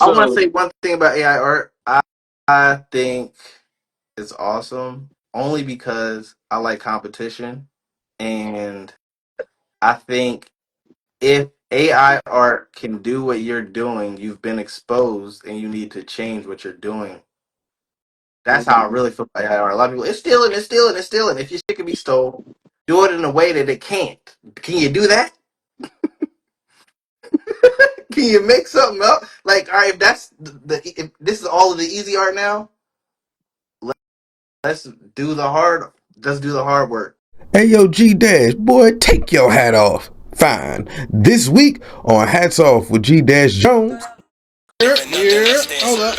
I want to So say one thing about AI art. I think it's awesome only because I like competition, and I think if AI art can do what you're doing, you've been exposed, and you need to change what you're doing. That's how I really feel about AI art. A lot of people, it's stealing, it's stealing, it's stealing. If your shit can be stolen, do it in a way that it can't. Can you do that? Can you make something up? Like, all right, if that's if this is all of the easy art now, let's do the hard. Let's do the hard work. Hey yo, G Dash, boy, take your hat off. Fine. This week on Hats Off with G Dash Jones. yeah, hold up.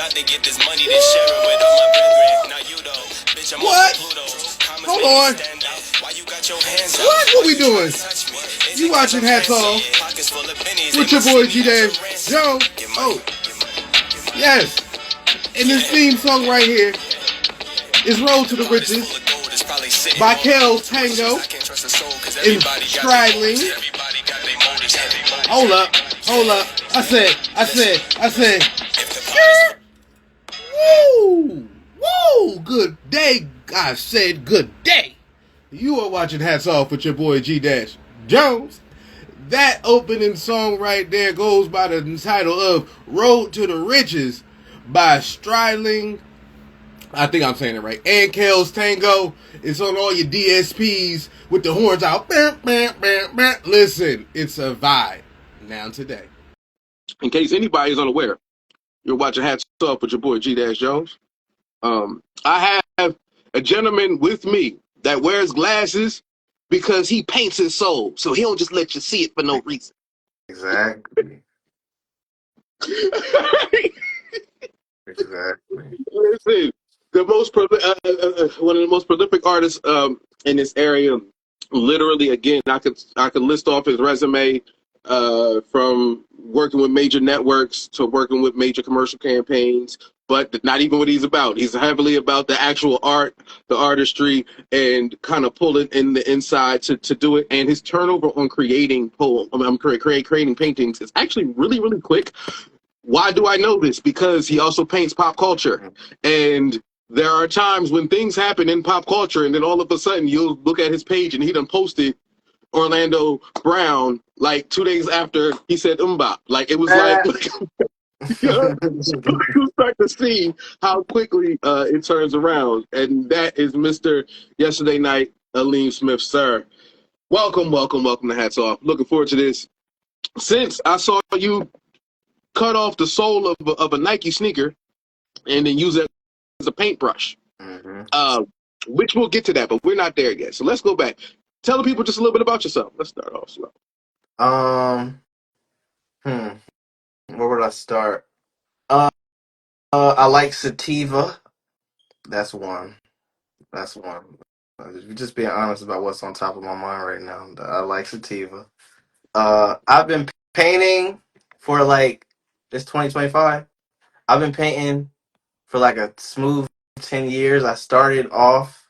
What? Hold on. What we doing? You watching Hats Off with your boy G Dash Jones? Oh, yes. And this theme song right here is Road to the Riches by Kel Tango and Stridling. Hold up, hold up. I said. Woo! Woo! Good day. I said good day. You are watching Hats Off with your boy G Dash Jones. That opening song right there goes by the title of Road to the Riches by Stridling. I think I'm saying it right. And Kels Tango. It's on all your DSPs with the horns out. Listen, it's a vibe. Now today. In case anybody is unaware, you're watching Hats Off with your boy G Dash Jones. I have a gentleman with me that wears glasses because he paints his soul, so he don't just let you see it for no reason. Exactly. Exactly. Listen, one of the most prolific artists in this area. Literally, again, I could list off his resume from working with major networks to working with major commercial campaigns. But not even what he's about. He's heavily about the actual art, the artistry, and kind of pulling in the inside to do it. And his turnover on creating creating paintings is actually really, really quick. Why do I know this? Because he also paints pop culture. And there are times when things happen in pop culture, and then all of a sudden you'll look at his page and he done posted Orlando Brown like 2 days after he said Mbop. Like it was like you start to see how quickly it turns around. And that is Mr. Yesterday Night Alim Smith, sir. Welcome, welcome, welcome to Hats Off. Looking forward to this. Since I saw you cut off the sole of a Nike sneaker and then use it as a paintbrush. Which we'll get to that, but we're not there yet. So let's go back. Tell the people just a little bit about yourself. Let's start off slow. Um. Where would I start? Uh. I like sativa. That's one. That's one. Just being honest about what's on top of my mind right now. I like sativa. I've been painting for like it's 2025. I've been painting for like a smooth 10 years. I started off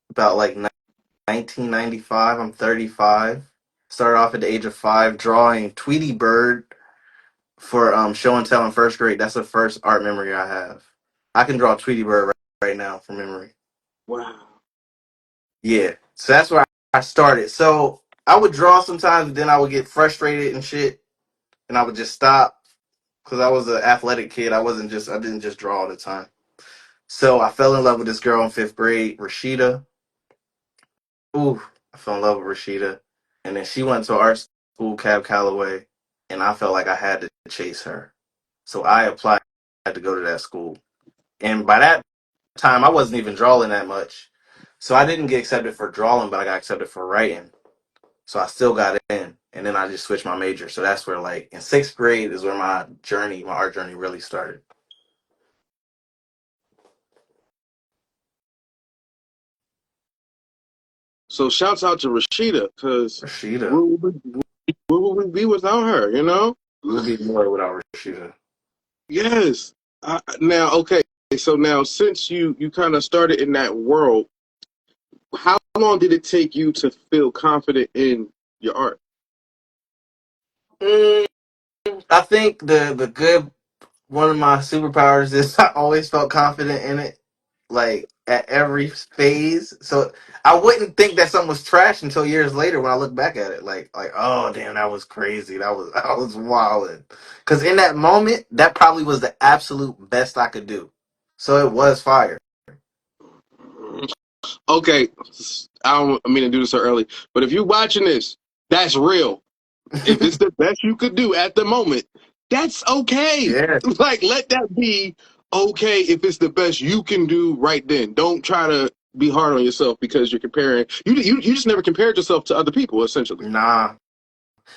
about like 1995. I'm 35. Started off at the age of 5 drawing Tweety Bird for show and tell in first grade. That's the first art memory I have. I can draw Tweety Bird right now from memory. Wow. Yeah. So that's where I started. So I would draw sometimes, but then I would get frustrated and shit, and I would just stop because I was an athletic kid. I didn't just draw all the time. So I fell in love with this girl in 5th grade, Rashida. Ooh, I fell in love with Rashida. And then she went to art school, Cab Calloway, and I felt like I had to chase her. So I applied to go to that school. And by that time, I wasn't even drawing that much. So I didn't get accepted for drawing, but I got accepted for writing. So I still got in. And then I just switched my major. So that's where, like, in 6th grade is where my art journey really started. So shouts out to Rashida, because Rashida. where would we be without her, you know? We'll be more without Rashida. Yes. Now, okay. So now, since you kind of started in that world, how long did it take you to feel confident in your art? I think the good one of my superpowers is I always felt confident in it, like at every phase. So I wouldn't think that something was trash until years later when I look back at it. Like oh damn, that was crazy. That was I was wilding. Because in that moment, that probably was the absolute best I could do. So it was fire. Okay, I don't I mean to do this so early, but if you're watching this, that's real. If it's the best you could do at the moment, that's okay. Yeah, Like, let that be okay if it's the best you can do right then. Don't try to be hard on yourself because you're comparing. You just never compared yourself to other people, essentially. nah.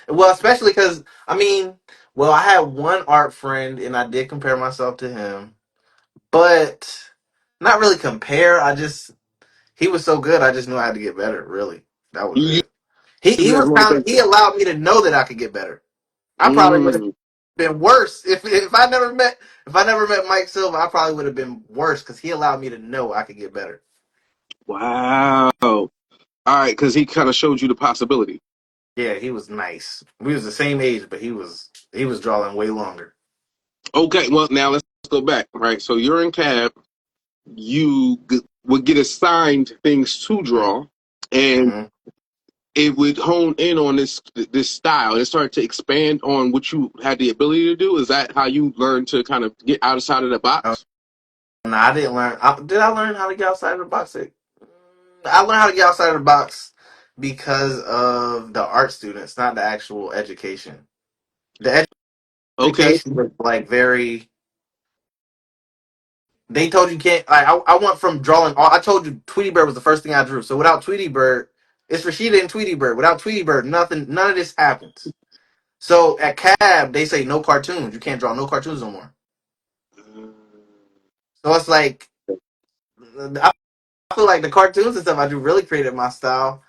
Well, especially because I mean, well, I had one art friend and I did compare myself to him, but not really compare. I just he was so good. I just knew I had to get better. Really, that was You it. He use that was kind of he motivation. allowed me to know that I could get better. I probably would have Mm, been worse if I never met Mike Silva. I probably would have been worse because he allowed me to know I could get better. wow. All right, because he kind of showed you the possibility. Yeah, he was nice. We was the same age, but he was drawing way longer. Okay, well now let's go back. Right, so you're in cab. Would get assigned things to draw, and Mm-hmm. it would hone in on this style. It started to expand on what you had the ability to do. Is that how you learned to kind of get outside of the Oh, box? no, I didn't learn. Did I learn how to get outside of the box? I learned how to get outside of the box because of the art students, not the actual education. The Okay. education was like very. They told you can't. I went from drawing. I told you Tweety Bird was the first thing I drew. So without Tweety Bird, it's Rashida and Tweety Bird. Without Tweety Bird, nothing. None of this happens. So at CAB, they say no cartoons. You can't draw no cartoons no more. So it's like I feel like the cartoons and stuff I do really created my style.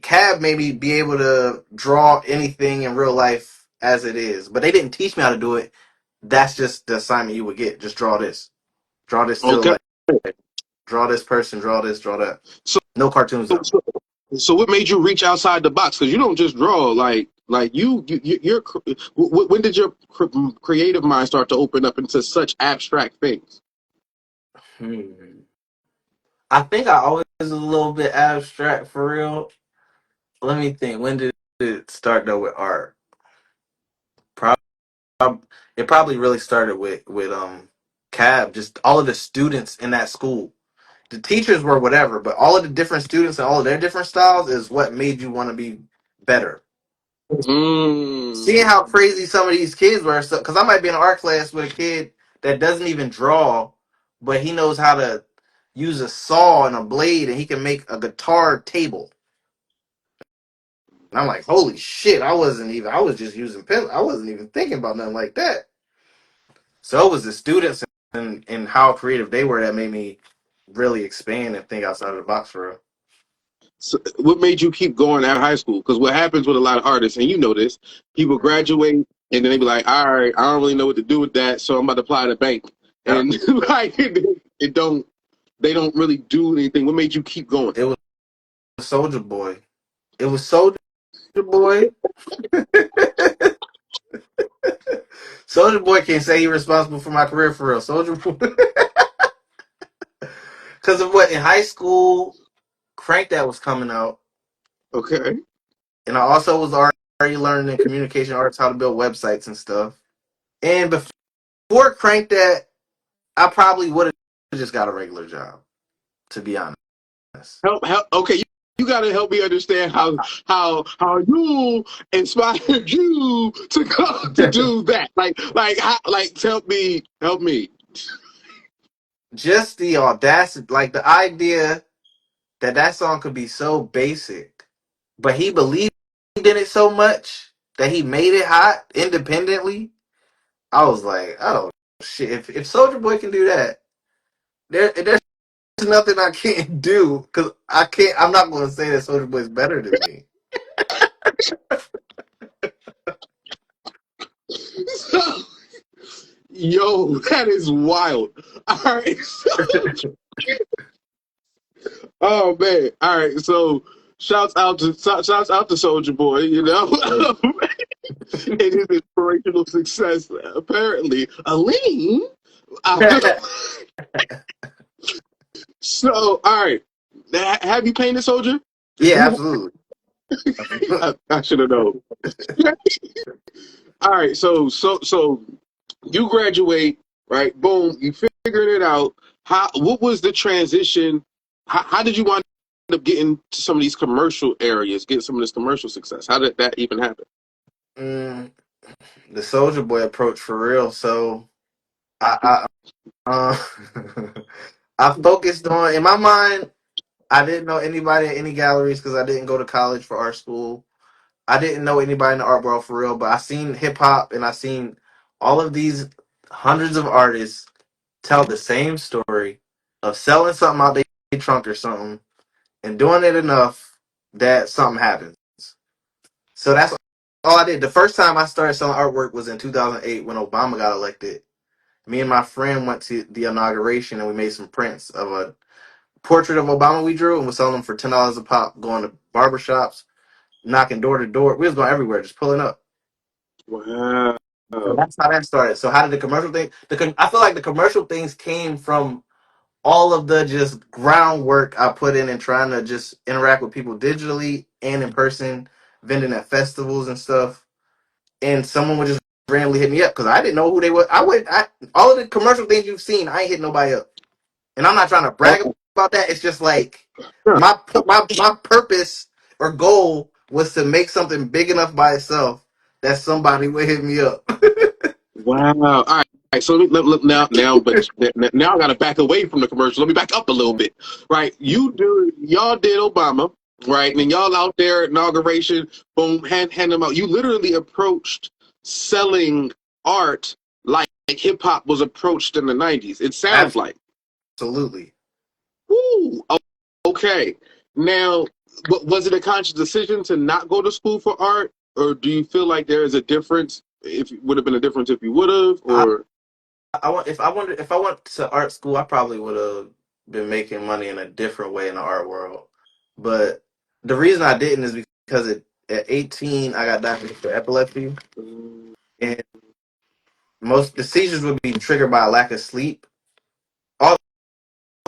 CAB made me be able to draw anything in real life as it is, but they didn't teach me how to do it. That's just the assignment you would get. Just draw this still Okay. life, draw this person, draw this, draw that. So, No cartoons though. so, so what made you reach outside the box? Because you don't just draw like you're. When did your creative mind start to open up into such abstract things? Hmm. I think I always was a little bit abstract for real. Let me think. When did it start though with art? Probably it probably really started with CAB. Just all of the students in that school. The teachers were whatever, but all of the different students and all of their different styles is what made you want to be better. Mm. Seeing how crazy some of these kids were, because I might be in an art class with a kid that doesn't even draw, but he knows how to use a saw and a blade, and he can make a guitar table. And I'm like, holy shit! I wasn't even. I was just using pen. I wasn't even thinking about nothing like that. So it was the students and how creative they were that made me really expand and think outside of the box for real. So what made you keep going out of high school? Because what happens with a lot of artists, and you know this, people Mhm. graduate and then they be like, "All right, I don't really know what to do with that, so I'm about to apply to bank." Yep. And like it don't, they don't really do anything. What made you keep going? It was Soulja Boy. It was Soulja Boy. Soulja Boy can't say he responsible for my career for real. Soulja Boy, because of what in high school, Crank That was coming out, Okay, and I also was already learning in communication arts how to build websites and stuff. And before Crank That, I probably would have just got a regular job, to be honest. help. Okay, you got to help me understand how you inspired you to go to do that. Like help me. Just the audacity, like the idea that that song could be so basic, but he believed in it so much that he made it hot independently. I was like, oh shit! If Soulja Boy can do that, there's nothing I can't do because I can't. I'm not going to say that Soulja Boy is better than me. Yo, that is wild. All right. Oh man. All right. So shouts out to Soulja Boy, you know. and his inspirational success. Apparently, Alim. So, all right. Have you painted, Soldier? Yeah, absolutely. I should have known. All right. So you graduate, right? Boom. You figured it out. What was the transition? How did you wind up getting to some of these commercial areas, getting some of this commercial success? How did that even happen? Mm, the Soulja Boy approach for real. So I I focused on in my mind. I didn't know anybody at any galleries because I didn't go to college for art school. I didn't know anybody in the art world for real, but I seen hip hop and I seen all of these hundreds of artists tell the same story of selling something out their trunk or something and doing it enough that something happens. So that's all I did. The first time I started selling artwork was in 2008 when Obama got elected. Me and my friend went to the inauguration and we made some prints of a portrait of Obama we drew and was selling them for $10 a pop, going to barbershops, knocking door to door. We was going everywhere, just pulling up. Wow. So that's how that started. So how did the commercial thing? I feel like the commercial things came from all of the just groundwork I put in and trying to just interact with people digitally and in person, vending at festivals and stuff. And someone would just randomly hit me up because I didn't know who they were. All of the commercial things you've seen, I ain't hit nobody up. And I'm not trying to brag Oh, about that. It's just like huh. my purpose or goal was to make something big enough by itself that somebody would hit me up. Wow. All right. All right. So now I got to back away from the commercial. Let me back up a little bit. Right. Y'all did Obama. Right. And then y'all out there inauguration. Boom. Hand them out. You literally approached selling art like hip hop was approached in the 90s. It sounds like. Absolutely. Woo. Okay. Now, was it a conscious decision to not go to school for art, or do you feel like there is a difference? If would have been a difference if you would have, I, or if I went to art school, I probably would have been making money in a different way in the art world. But the reason I didn't is because at 18 I got diagnosed with epilepsy, and most the seizures would be triggered by a lack of sleep. All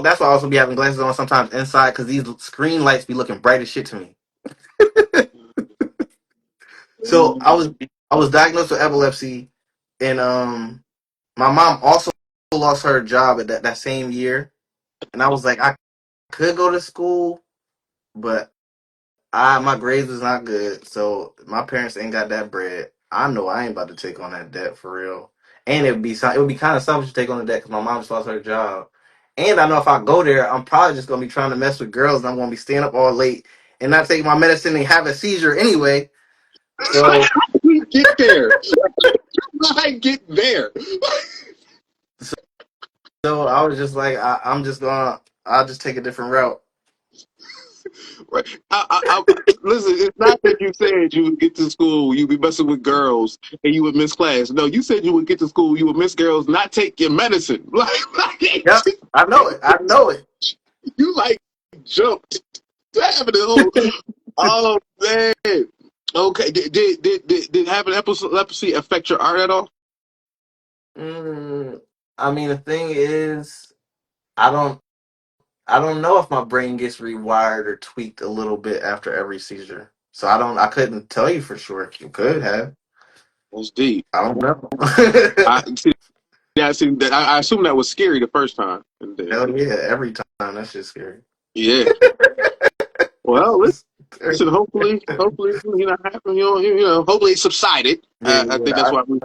that's why I also be having glasses on sometimes inside because these screen lights be looking bright as shit to me. So I was diagnosed with epilepsy, and my mom also lost her job at that same year, and I was like, I could go to school, but my grades was not good, so my parents ain't got that bread. I know I ain't about to take on that debt for real, and it would be kind of selfish to take on the debt because my mom just lost her job, and I know if I go there, I'm probably just gonna be trying to mess with girls, and I'm gonna be staying up all late and not taking my medicine and have a seizure anyway. So we get there. I get there. so I was just like, I'll just take a different route. Right. Listen, it's not that you said you would get to school, you'd be messing with girls, and you would miss class. No, you said you would get to school, you would miss girls, not take your medicine. Yep, I know it. I know it. You like jumped. Having the whole. Oh man. Okay. Did having epilepsy affect your art at all? I mean, the thing is, I don't. I don't know if my brain gets rewired or tweaked a little bit after every seizure. So I don't. I couldn't tell you for sure. You could have. That's deep. I don't know. I see. Yeah, I see that. I assume that was scary the first time, and then Hell yeah! Every time that's just scary. yeah. Well, listen. Hopefully, happen. Hopefully it subsided. Yeah, I think that's I why we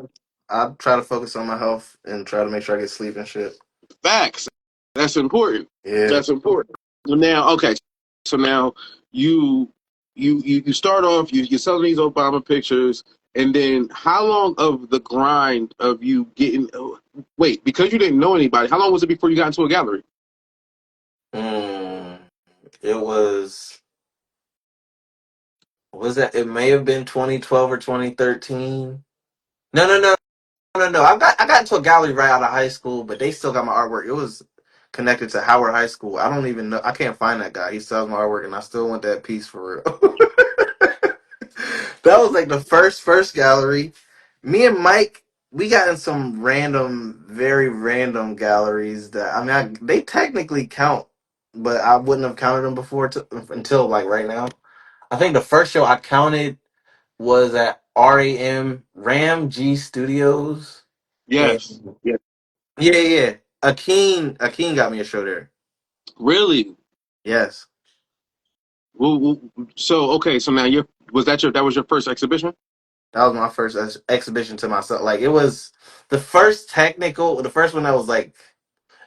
I try to focus on my health and try to make sure I get sleep and shit. facts. That's important. Yeah. That's important. Now, okay. So now you you start off. You're selling these Obama pictures, and then how long of the grind of you getting? Wait, because you didn't know anybody. How long was it before you got into a gallery? Mm, it was that it may have been 2012 or 2013. No. I got into a gallery right out of high school, but they still got my artwork. It was connected to Howard High School. I don't even know. I can't find that guy. He sells my artwork, and I still want that piece for real. That was like the first gallery. Me and Mike, we got in some random, very random galleries that they technically count, but I wouldn't have counted them before until like right now. I think the first show I counted was at RAM G Studios, and Yes. Yeah. yeah. Akeem got me a show there. Really? Yes, So okay, so now that was your first exhibition? that was my first exhibition to myself. Like it was the first one that was like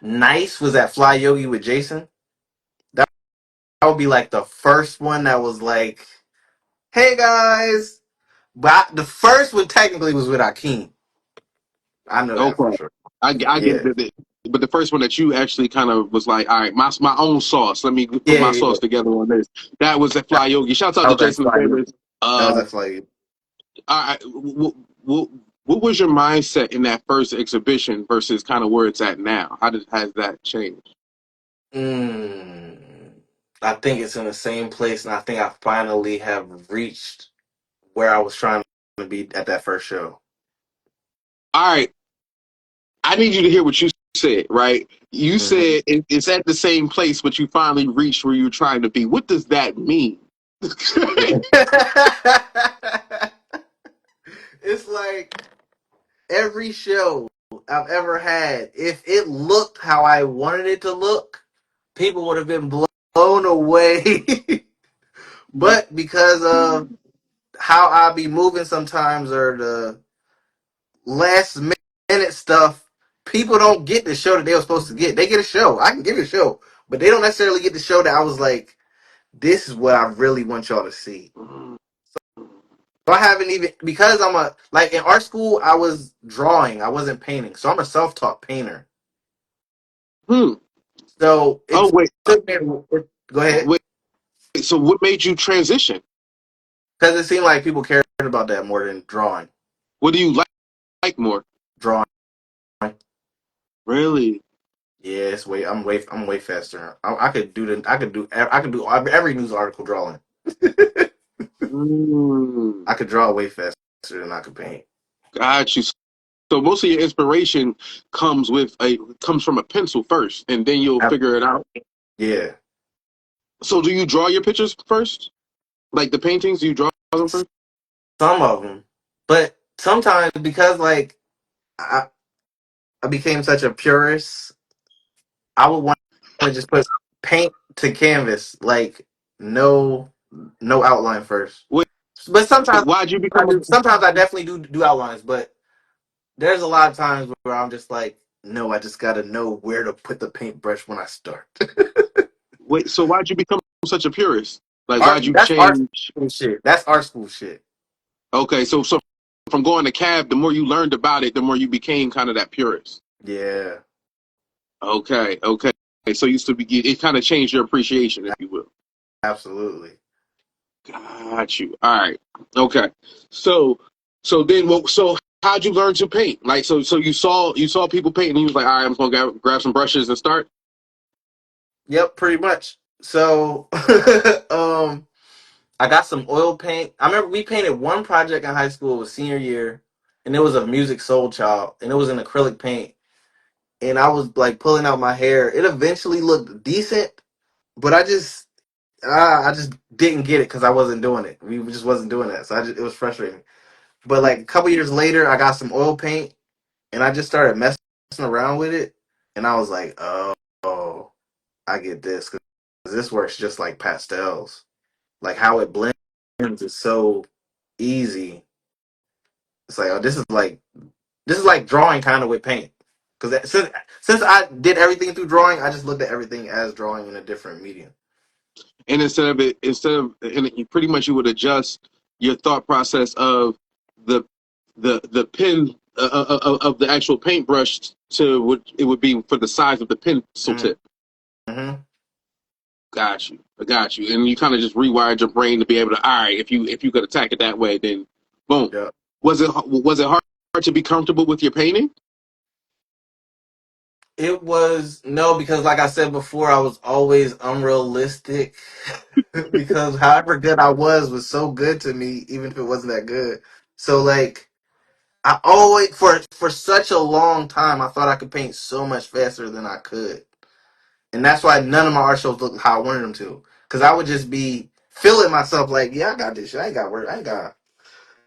nice was at Fly Yogi with Jason. That, that would be like the first one that was like, hey guys. But the first one technically was with Akeem. I know that for Okay. sure. I get Yeah. the but the first one that you actually kind of was like, all right, my own sauce. Let me put my Yeah. sauce together on this. That was at That, Fly Yogi. Shouts out that to was at Jason Fly Yogi. Davis. That was at Fly Yogi. What was your mindset in that first exhibition versus kind of where it's at now? Has that changed? Mm, I think it's in the same place, and I think I finally have reached where I was trying to be at that first show. All right, I need you to hear what you said. Right, you Hmm said it's at the same place, but you finally reached where you're trying to be. What does that mean? It's like every show I've ever had, if it looked how I wanted it to look, people would have been blown away. But because of how I be moving sometimes or the last minute stuff, people don't get the show that they were supposed to get. They get a show. I can give you a show, but they don't necessarily get the show that I was like, this is what I really want y'all to see. So I haven't even because I'm a like in art school I was drawing, I wasn't painting. So I'm a self-taught painter. Hmm. So Oh it wait, took me. Go ahead, wait. So what made you transition? because it seemed like people cared about that more than drawing. What do you like more? Drawing, Really? yeah, I'm way faster. I could do every news article drawing. Mm, I could draw way faster than I could paint. got you. So most of your inspiration comes from a pencil first, and then you'll figure it out. Yeah, So do you draw your pictures first? Like the paintings, do you draw them first? some of them, but sometimes because like I, I became such a purist, I would want to just put paint to canvas, like no no outline first. Wait, But sometimes why'd you I become do. a Sometimes I definitely do outlines, but there's a lot of times where I'm just like, no, I just gotta know where to put the paintbrush when I start. wait? So why'd you become such a purist? Like art why'd you that's art change? school shit. That's art school shit. Okay, so from going to cab, the more you learned about it, the more you became kind of that purist. Yeah, Okay, okay. So you used to be it kind of changed your appreciation, if you will. absolutely. Got you. All right. Okay. So so how'd you learn to paint? Like so you saw people paint and you was like, all right, I'm gonna grab some brushes and start. Yep, pretty much. So I got some oil paint. I remember we painted one project in high school, it was senior year, and it was a music soul child, and it was an acrylic paint. And I was like pulling out my hair. It eventually looked decent, but I just didn't get it because I wasn't doing it. We just wasn't doing that, so it was frustrating. But like a couple years later, I got some oil paint, and I just started messing around with it, and I was like, oh, I get this because this works just like pastels. Like how it blends is so easy. It's like, oh, this is like drawing kind of with paint. Because since I did everything through drawing, I just looked at everything as drawing in a different medium. And and pretty much you would adjust your thought process of the the pen of the actual paintbrush to what it would be for the size of the pencil Mm-hmm. tip. Mm-hmm. Got you. I got you. And you kind of just rewired your brain to be able to, all right, if you could attack it that way, then boom. Yeah. Was it hard to be comfortable with your painting? It was no, because like I said before, I was always unrealistic. Because however good I was so good to me, even if it wasn't that good. So like I always for such a long time I thought I could paint so much faster than I could. And that's why none of my art shows looked how I wanted them to. Cause I would just be feeling myself like, yeah, I got this shit. I ain't got worry. I ain't got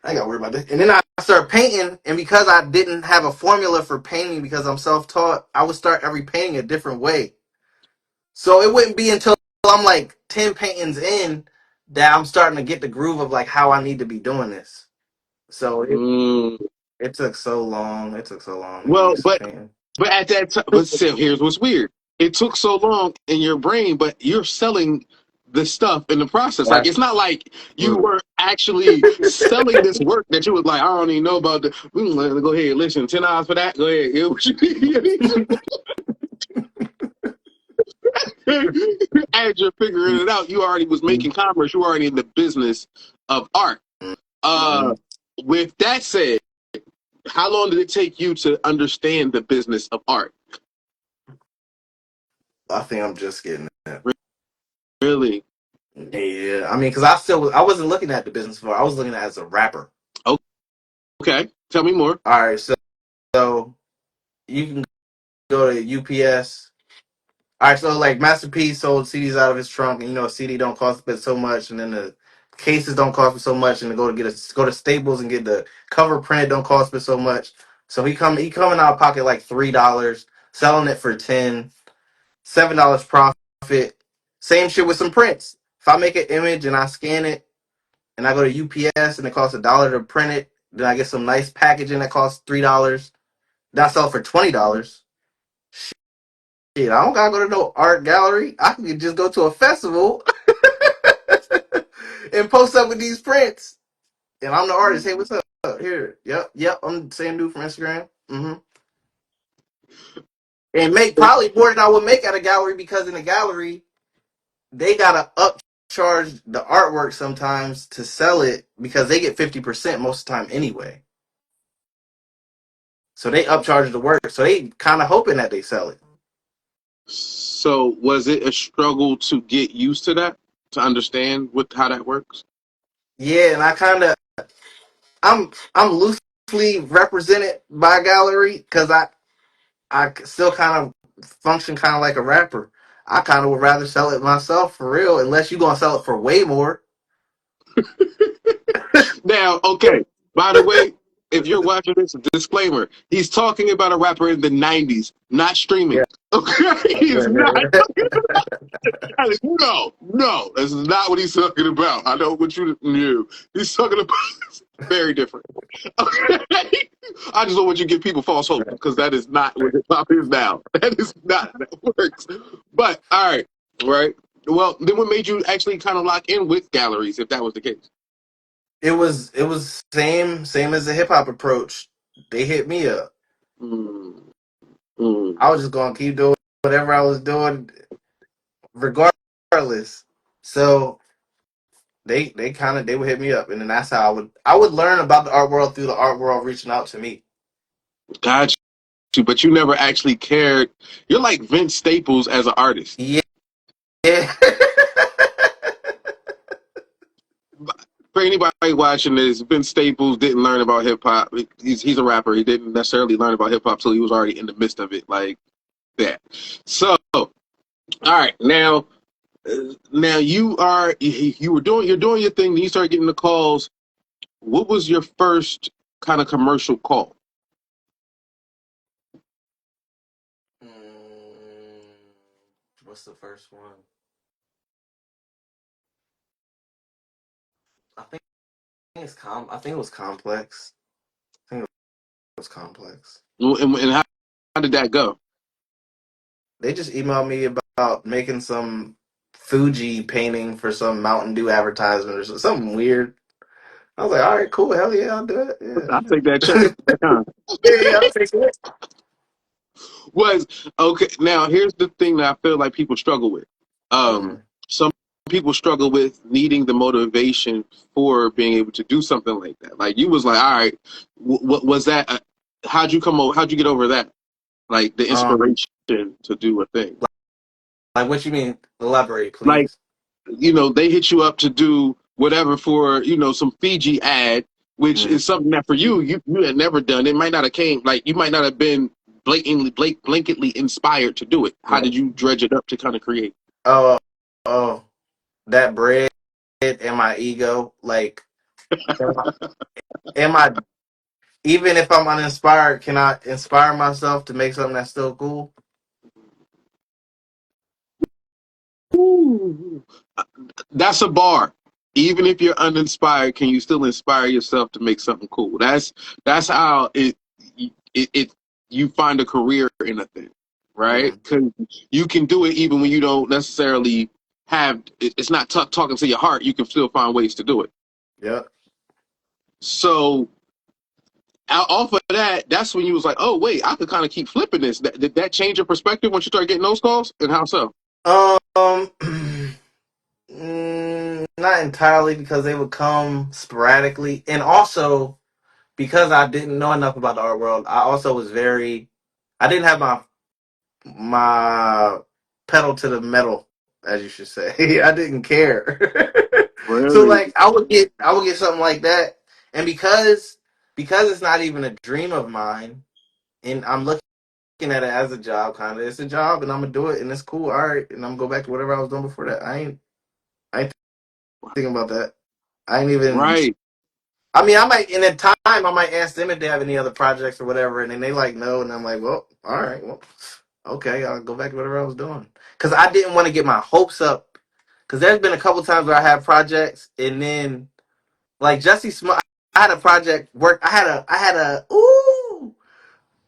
to worry about this. And then I started painting, and because I didn't have a formula for painting because I'm self-taught, I would start every painting a different way. So it wouldn't be until I'm like 10 paintings in that I'm starting to get the groove of like how I need to be doing this. So Mm. it took so long. It took so long to get Well, used to painting. but at that time, but still, here's what's weird. It took so long in your brain, but you're selling the stuff in the process. Like That's it's not like you true. were actually selling this work that you was like, I don't even know about the. Go ahead, listen, $10 for that. Go ahead. As you're figuring it out, you already was making commerce. You already in the business of art. Uh, Mhm. with that said, how long did it take you to understand the business of art? I think I'm just getting it. Really? Yeah, I mean, because I wasn't looking at the business for. I was looking at it as a rapper. Okay. Tell me more. All right, so you can go to UPS. All right, so like Master P sold CDs out of his trunk, and a CD don't cost but so much, and then the cases don't cost but so much, and to go to Staples and get the cover printed don't cost but so much. So he coming out of pocket like $3, selling it for 10, $7 profit. Same shit with some prints. If I make an image and I scan it and I go to UPS and it costs $1 to print it, then I get some nice packaging that costs $3. Then I sell it for $20. Shit, I don't gotta go to no art gallery. I can just go to a festival and post up with these prints. And I'm the artist. Hey, what's up? Here. Yep. I'm the same dude from Instagram. And make probably more than I would make at a gallery because in a gallery, they gotta upcharge the artwork sometimes to sell it because they get 50% most of the time anyway. So they upcharge the work. So they kind of hoping that they sell it. So was it a struggle to get used to that, to understand how that works? Yeah, and I'm loosely represented by a gallery because I still kind of function kind of like a rapper. I kind of would rather sell it myself for real, unless you're gonna sell it for way more. Now, okay. By the way, if you're watching this, disclaimer: he's talking about a rapper in the '90s, not streaming. Yeah. Okay, he's not. No, this is not what he's talking about. I know what you knew. He's talking about very different. Okay, I just don't want you to give people false hope because that is not what hip hop is now. That is not how that works. But all right. Well, then what made you actually kind of lock in with galleries if that was the case? It was same as the hip hop approach. They hit me up. Mm, mm. I was just gonna keep doing whatever I was doing, regardless. So they would hit me up, and then that's how I would learn about the art world through the art world reaching out to me. Got you, but you never actually cared. You're like Vince Staples as an artist. Yeah, yeah. For anybody watching this, Vince Staples didn't learn about hip hop. He's a rapper. He didn't necessarily learn about hip hop till he was already in the midst of it, like that. So, all right, now you're doing your thing. Then you start getting the calls. What was your first kind of commercial call? Mm, what's the first one? I think I think it was complex. I think it was complex. And how did that go? They just emailed me about making some Fuji painting for some Mountain Dew advertisement or something weird. I was like, all right, cool, hell yeah, I'll do it. I'll take that check. Yeah, yeah, I'll take it. Was okay. Now here's the thing that I feel like people struggle with. Mhm. Some people struggle with needing the motivation for being able to do something like that. Like you was like, all right, what was that? How'd you get over that? like the Um, inspiration to do a thing. like what you mean? Elaborate, Like, please. they hit you up to do whatever for, some Fiji ad, which Mm, is something that for you had never done. It might not have came, like, you might not have been blanketly inspired to do it. How yeah. did you dredge it up to kind of create? Oh, oh, that bread and my ego. Like, am I even if I'm uninspired, can I inspire myself to make something that's still cool? Ooh, that's a bar. Even if you're uninspired, can you still inspire yourself to make something cool? That's how it you find a career in a thing, right? Mm, Because you can do it even when you don't necessarily have. It's not talking to your heart. You can still find ways to do it. yep. So off of that, that's when you was like, oh wait, I could kind of keep flipping this. Did that change your perspective once you started getting those calls, and how so? Um, not entirely because they would come sporadically, and also because I didn't know enough about the art world. I also was very, I didn't have my pedal to the metal, as you should say. I didn't care. So Really? like I would get something like that, and because it's not even a dream of mine, and I'm looking at it as a job, kind of. It's a job, and I'm gonna do it, and it's cool. All right, and I'm gonna go back to whatever I was doing before that. I ain't thinking about that. I ain't even. Right. I mean, I might in a time I might ask them if they have any other projects or whatever, and then they like no, and I'm like, well, all right, well, okay, I'll go back to whatever I was doing because I didn't want to get my hopes up. Because there's been a couple times where I had projects, and then like Jesse Smith, I had a project work. I had a. Ooh,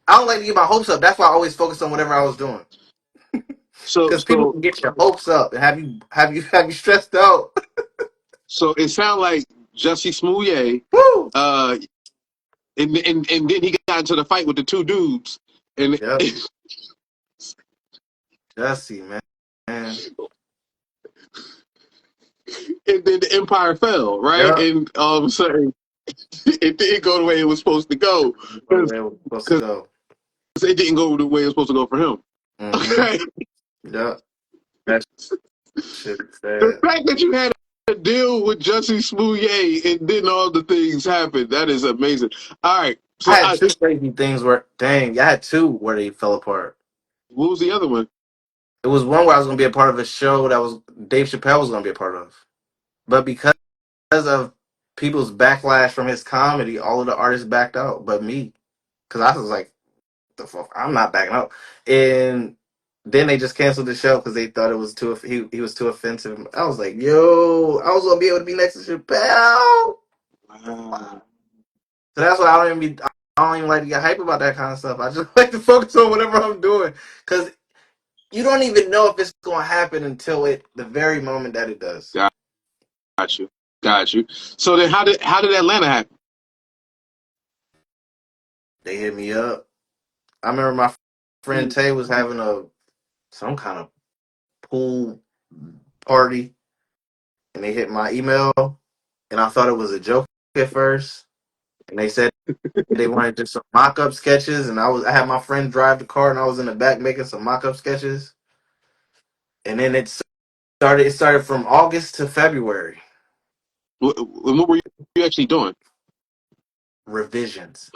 I don't like to get my hopes up. That's why I always focus on whatever I was doing. So Because people so can get your hopes up and have you stressed out. So it sounded like Jussie Smollett, Woo! uh, and then he got into the fight with the two dudes, and Yep, Jesse, man. and then the empire fell, right? Yep. And all of a sudden, it didn't go the way it was supposed to go Where because they were supposed to go. it didn't go the way it was supposed to go for him. Mm-hmm. Okay, Yep. That shit is the sad. fact that you had to deal with Jussie Smollett and then all the things happened, that is amazing. All right, I so had two crazy things where, dang, I had two where they fell apart. what was the other one? It was one where I was going to be a part of a show that was Dave Chappelle was going to be a part of. But because of people's backlash from his comedy, all of the artists backed out, but me. Because I was like, the fuck, I'm not backing out. And then they just canceled the show because they thought it was he was too offensive. I was like, yo, I was gonna be able to be next to Chappelle. Wow. So that's why I don't even like to get hype about that kind of stuff. I just like to focus on whatever I'm doing because you don't even know if it's gonna happen until the very moment that it does. Got you, got you. So then, how did Atlanta happen? They hit me up. I remember my friend Tay was having some kind of pool party, and they hit my email, and I thought it was a joke at first, and they said they wanted just some mock-up sketches, and I had my friend drive the car, and I was in the back making some mock-up sketches, and then it started from August to February. What were you actually doing? Revisions.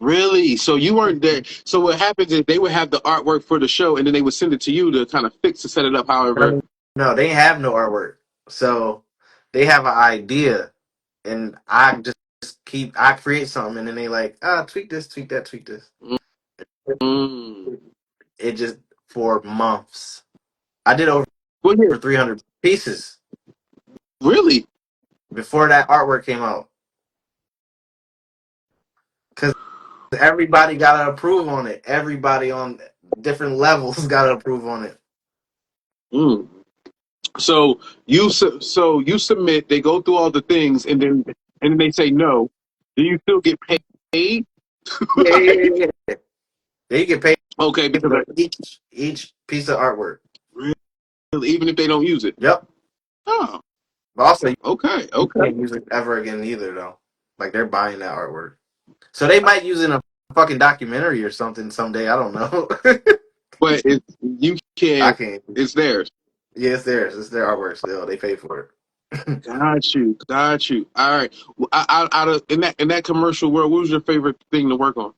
Really? So you weren't there. So what happens is they would have the artwork for the show, and then they would send it to you to kind of fix to set it up. However, No, they have no artwork, so they have an idea, and I create something, and then they like tweak this, tweak that, tweak this. mm, It just for months. I did over well, yeah, 300 pieces really. before that artwork came out because everybody got to approve on it. Everybody on different levels got to approve on it. Mm. So so you submit. They go through all the things, and then they say no. Do you still get paid? Yeah, yeah, yeah, yeah. They get paid Okay, because for each piece of artwork. really, even if they don't use it. Yep. Oh, But also, okay, you okay. can't use it ever again either, though. Like they're buying that artwork, so they might use it fucking documentary or something someday. I don't know. but you I can't. can't. It's theirs. Yeah, it's theirs. It's their artwork still. They pay for it. Got you, got you. All right. Out of in that commercial world, what was your favorite thing to work on?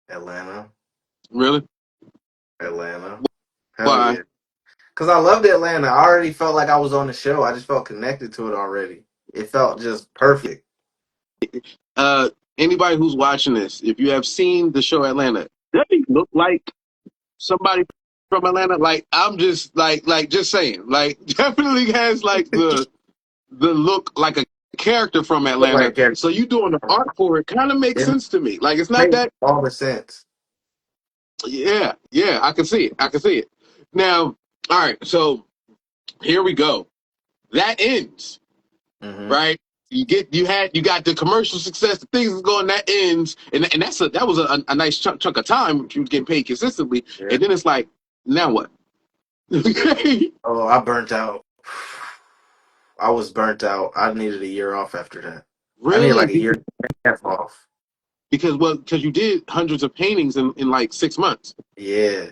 Atlanta. Really? Atlanta. Hell Why? yeah. Because I loved Atlanta. I already felt like I was on the show. I just felt connected to it already. It felt just perfect. Uh, anybody who's watching this, if you have seen the show Atlanta, does he look like somebody from Atlanta? Like I'm just like just saying, like definitely has like the look like a character from Look like Atlanta. a character. So you doing the art for it kind of makes It sense to me. Like it's not makes that. all the sense. Yeah, yeah, I can see it. I can see it. Now, all right. So here we go. That ends. Hmm. Right? You got the commercial success, the things is going, that ends, and that was a nice chunk of time which you was getting paid consistently, Yeah. and then it's like, now what? Oh, I burnt out. I was burnt out. I needed a year off after that. I needed Really? like a year and a half off. Because you did hundreds of paintings in like 6 months. Yeah.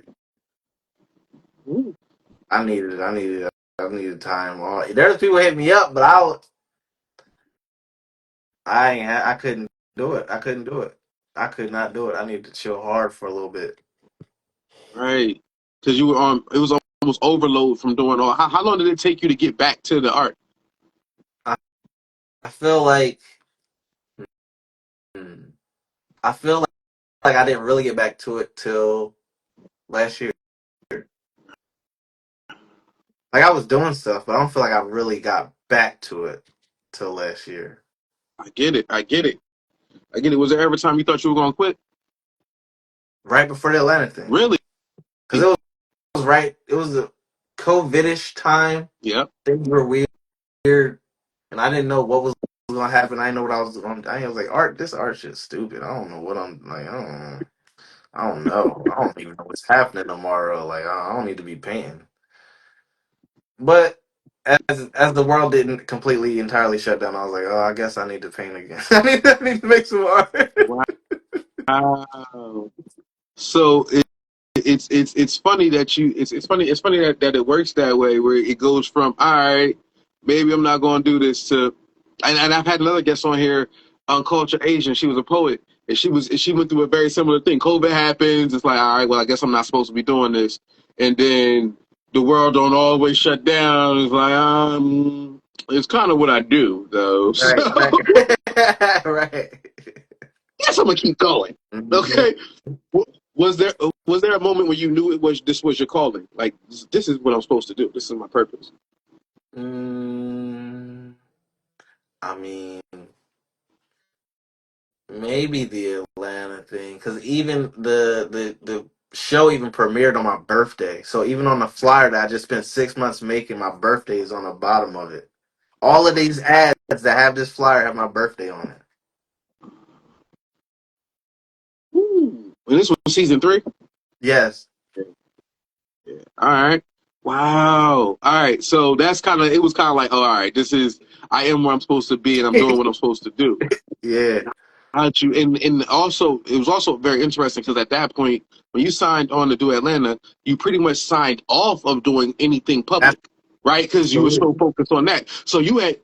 Ooh. I needed time. There's people hit me up, but I couldn't do it. I couldn't do it. I could not do it. I needed to chill hard for a little bit. Right. Because you were on, it was almost overload from doing all. How long did it take you to get back to the art? I, I feel like hmm, I feel like I didn't really get back to it till last year. Like I was doing stuff, but I don't feel like I really got back to it till last year. I get it. I get it. I get it. Was there ever a time you thought you were going to quit? Right before the Atlanta thing. Really? Because it was right, it was a COVID-ish time. Yep. Things were weird, and I didn't know what was gonna happen. I didn't know what I was going. I was like, this art shit's stupid. I don't know what I'm like. I don't know. I don't even know what's happening tomorrow. Like, I don't need to be painting. But as the world didn't completely entirely shut down, I was like, oh, I guess I need to paint again. I need to make some art. Wow. So it's funny that it's funny that it works that way where it goes from all right, maybe I'm not going to do this to, and I've had another guest on here on Culture Asian. She was a poet, and she went through a very similar thing. COVID happens. It's like all right, well I guess I'm not supposed to be doing this, and then the world don't always shut down. It's like it's kind of what I do though. So Right, right, right. guess I'm gonna keep going. Mhm. Okay. Was there a moment where you knew this was your calling? Like this is what I'm supposed to do. This is my purpose. Mm, I mean, maybe the Atlanta thing, because even the show even premiered on my birthday. So even on the flyer that I just spent 6 months making, my birthday is on the bottom of it. All of these ads that have this flyer have my birthday on it. Ooh. And this was season 3. Yes. Yeah. All right. Wow. All right. So that's it was kind of like, oh, all right, I am where I'm supposed to be, and I'm doing what I'm supposed to do. Yeah. Got you. And also, it was also very interesting because at that point, when you signed on to do Atlanta, you pretty much signed off of doing anything public, right? Because you were so Absolutely. focused on that. So you had,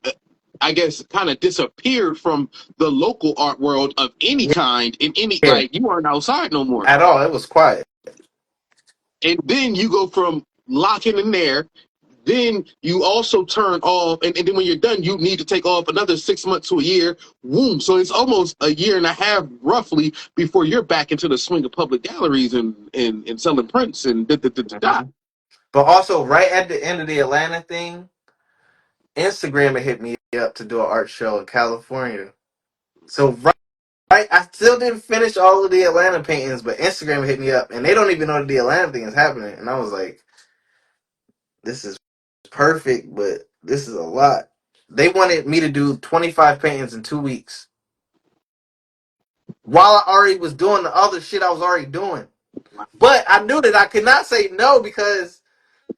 I guess, kind of disappeared from the local art world of any kind in any, Yeah. like, you weren't outside no more. At all. It was quiet. And then you go from locking in there. Then you also turn off, and then when you're done, you need to take off another 6 months to a year. Boom. So it's almost a year and a half, roughly, before you're back into the swing of public galleries and selling prints and da. Mhm. But also, right at the end of the Atlanta thing, Instagram had hit me up to do an art show in California. So right, I still didn't finish all of the Atlanta paintings, but Instagram hit me up, and they don't even know that the Atlanta thing is happening. And I was like, this is perfect, but this is a lot. They wanted me to do 25 paintings in 2 weeks while I already was doing the other shit I was already doing. But I knew that I could not say no because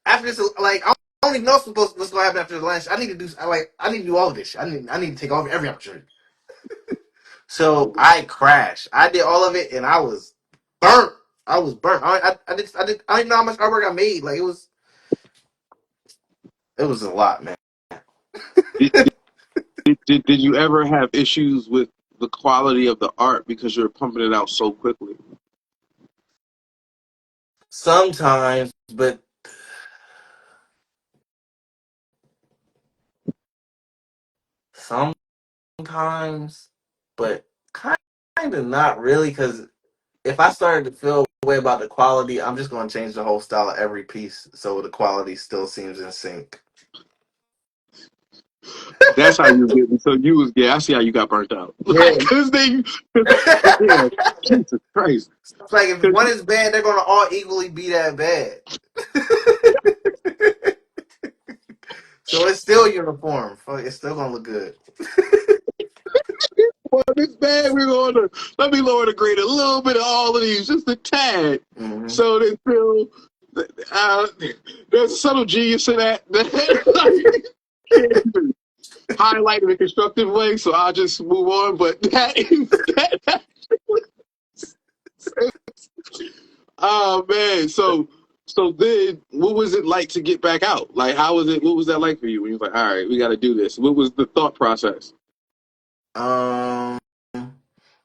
after this, like, I don't even know what's going to happen after the lunch. I need to do all of this. I need to take every opportunity. So I crashed. I did all of it, and I was burnt. I was burnt. I didn't know how much artwork I made. Like it was a lot, man. Did, did you ever have issues with the quality of the art because you're pumping it out so quickly? Sometimes, but sometimes, but kind of not really. Because if I started to feel a way about the quality, I'm just going to change the whole style of every piece so the quality still seems in sync. That's how you get. So you was, yeah. I see how you got burnt out. Yeah. Like, cause they, yeah, Jesus Christ. It's like if 'Cause one is bad, they're gonna all equally be that bad. So it's still uniform. Fuck, it's still gonna look good. well, this bad, we're gonna let me lower the grade a little bit of all of these, just a tad, Hmm. so they feel. Uh, there's a subtle genius in that. Like, can't even highlight in a constructive way, so I'll just move on. But that is that. Oh man, so then, what was it like to get back out? Like, how was it? What was that like for you? When you was like, all right, we got to do this. What was the thought process? Um.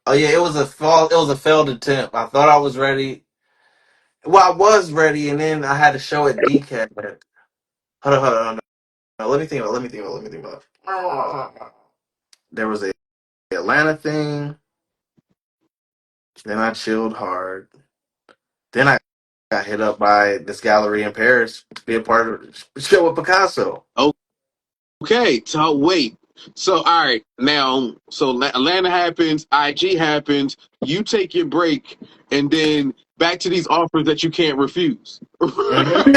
Oh yeah, it was a fall. It was a failed attempt. I thought I was ready. Well, I was ready, and then I had to show at DCAT. Hold on. No, let me think about. Let me think about. There was a Atlanta thing. Then I chilled hard. Then I got hit up by this gallery in Paris to be a part of the show with Picasso. Okay, so wait. So all right, now so Atlanta happens, IG happens, you take your break, and then back to these offers that you can't refuse. Mhm.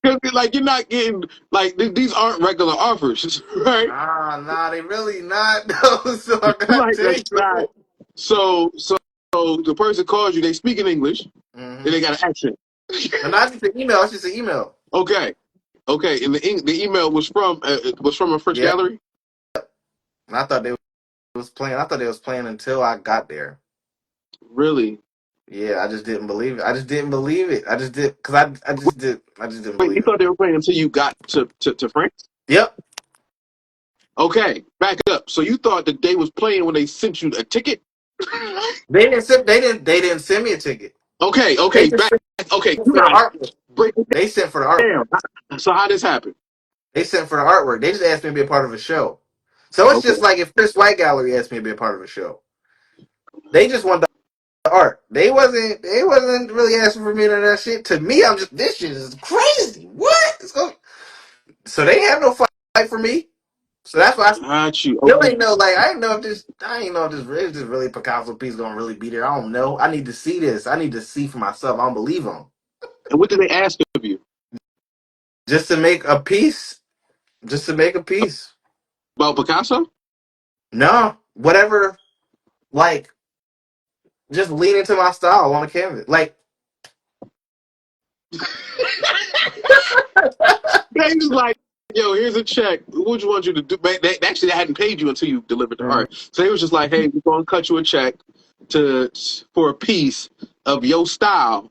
Like, like you're not getting like these aren't regular offers, right? nah, they really not though. So I gotta Like that's take not. them. So the person calls you, they speak in English, and they Mm-hmm. got an accent. And not just an email. It's just an email. Okay, okay, and the email was from a French Yeah. gallery. And I thought they was playing. I thought they was playing until I got there. Really? Yeah, I just didn't believe it. I just didn't believe it. I just did because I just didn't Wait, you believe it. thought they were playing until you got to France? Yep. Okay, back up. So you thought that they was playing when they sent you a ticket? They didn't send me a ticket. Okay, They okay, just back. sent Okay, you for the got artwork. break it They sent for the art. down. So how this happened? They sent for the artwork. They just asked me to be a part of a show. So it's Okay. just like if Chris White Gallery asked me to be a part of a show. They just want the art. They wasn't really asking for me none of that shit. To me, I'm just this shit is crazy. What? So they have no fight for me. So that's why I Got you. still Okay. ain't know. Like I ain't know if this really Picasso piece gonna really be there. I don't know. I need to see this. I need to see for myself. I don't believe them. And what did they ask of you Just to make a piece. Just to make a piece. about Picasso? No, whatever. Like just lean into my style on the canvas. Like They was like, yo, here's a check. What you want you to do? Actually, they hadn't paid you until you delivered the Mhm. art. So they was just like, hey, we're gonna cut you a check to for a piece of your style.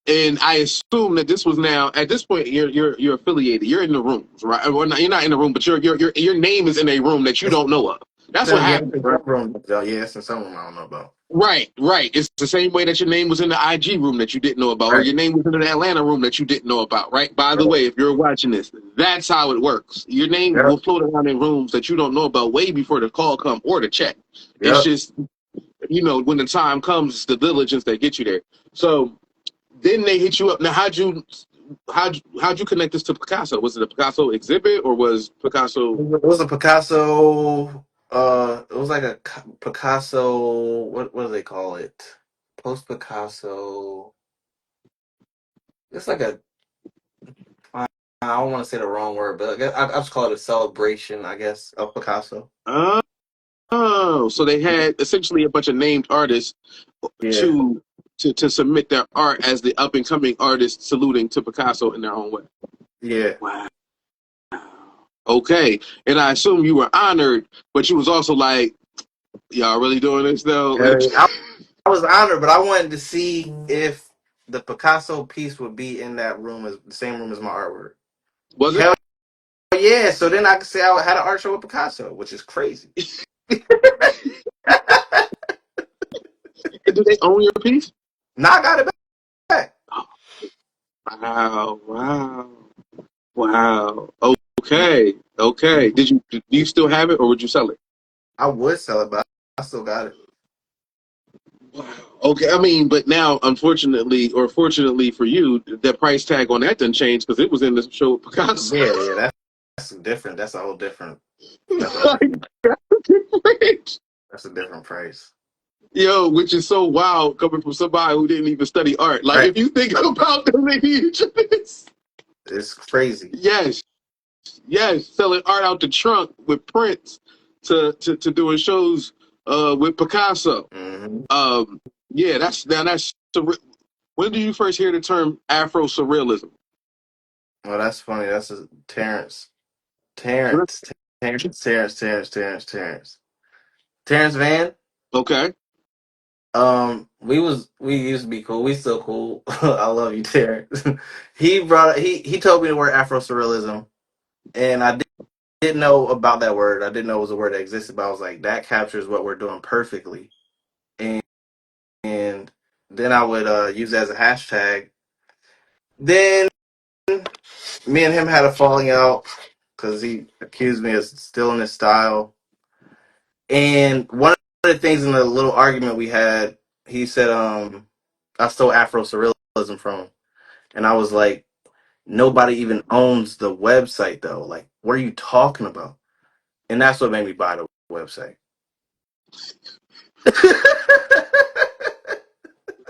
And I assume that this was now at this point you're affiliated. You're in the rooms, right? Well, you're not in the room, but your name is in a room that you It's don't know of. That's what some yeah, happened, it's right? some room. Yeah, it's in some room I don't know about. Right, right. It's the same way that your name was in the IG room that you didn't know about, or Right. your name was in the Atlanta room that you didn't know about, right? By the Right. way, if you're watching this, that's how it works. Your name will Yep. float around in rooms that you don't know about way before the call come or the check. It's Yep. just, when the time comes, it's the diligence that gets you there. So then they hit you up. Now, how'd you connect this to Picasso? Was it a Picasso exhibit or was Picasso? It was a Picasso. It was like a Picasso. What do they call it? Post Picasso. It's like a. I don't want to say the wrong word, but I just call it a celebration. I guess of Picasso. Oh, so they had essentially a bunch of named artists Yeah. to to submit their art as the up and coming artists saluting to Picasso in their own way. Yeah. Wow. Okay, and I assume you were honored, but you was also like, y'all really doing this though? Like, I was honored, but I wanted to see if the Picasso piece would be in that room as the same room as my artwork. was it? Hell yeah! So then I could say I had an art show with Picasso, which is crazy. Do they own your piece? Now I got it back. Wow, wow, wow. Okay, okay. Do you still have it, or would you sell it? I would sell it, but I still got it. Wow. Okay, I mean, but now, unfortunately, or fortunately for you, the price tag on that didn't change because it was in the show with Picasso. Yeah, yeah, that's different. That's a whole different. That's a whole Like, different. different. That's a different price. Yo, which is so wild coming from somebody who didn't even study art. Like, Right. if you think about the lineage, It's crazy. yes, yes, selling art out the trunk with Prince to doing shows with Picasso. Hmm. Um, yeah, that's when did you first hear the term afro-surrealism? Well, that's funny. That's a Terrence. Terrence. Terrence Van. Okay. We used to be cool. We still cool. I love you, Terrence. He told me the word Afro surrealism, and didn't know about that word. I didn't know it was a word that existed, but I was like, that captures what we're doing perfectly. And then I would use it as a hashtag. Then me and him had a falling out because he accused me of stealing his style. And one of the things in the little argument we had, he said, I stole Afro surrealism from him. And I was like, nobody even owns the website though. Like, what are you talking about? And that's what made me buy the website.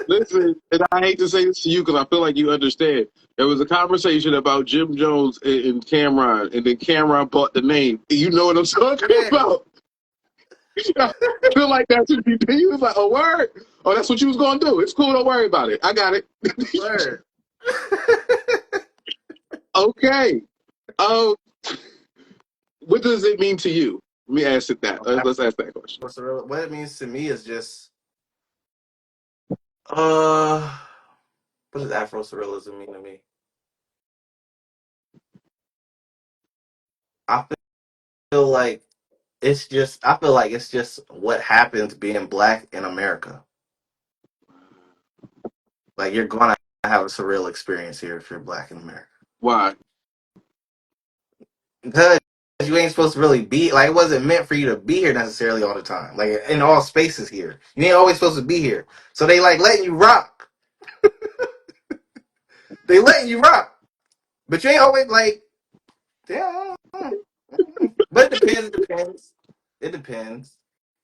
Listen, and I hate to say this to you because I feel like you understand. There was a conversation about Jim Jones and Cameron, and then Cameron bought the name. You know what I'm talking Yeah. about? I feel like that's what you did. You was like, oh, word. Oh, that's what you was going to do. It's cool. Don't worry about it. I got it. Word. Okay. Um, what does it mean to you? Let me ask it that. Let's ask that question. What it means to me is just uh what does Afro surrealism mean to me? I feel like I feel like it's just what happens being black in America. Like you're gonna have a surreal experience here if you're black in America. Why? Because you ain't supposed to really be like it wasn't meant for you to be here necessarily all the time. Like in all spaces here. You ain't always supposed to be here. So they like letting you rock. They letting you rock. But you ain't always like, yeah. But it depends, it depends. It depends.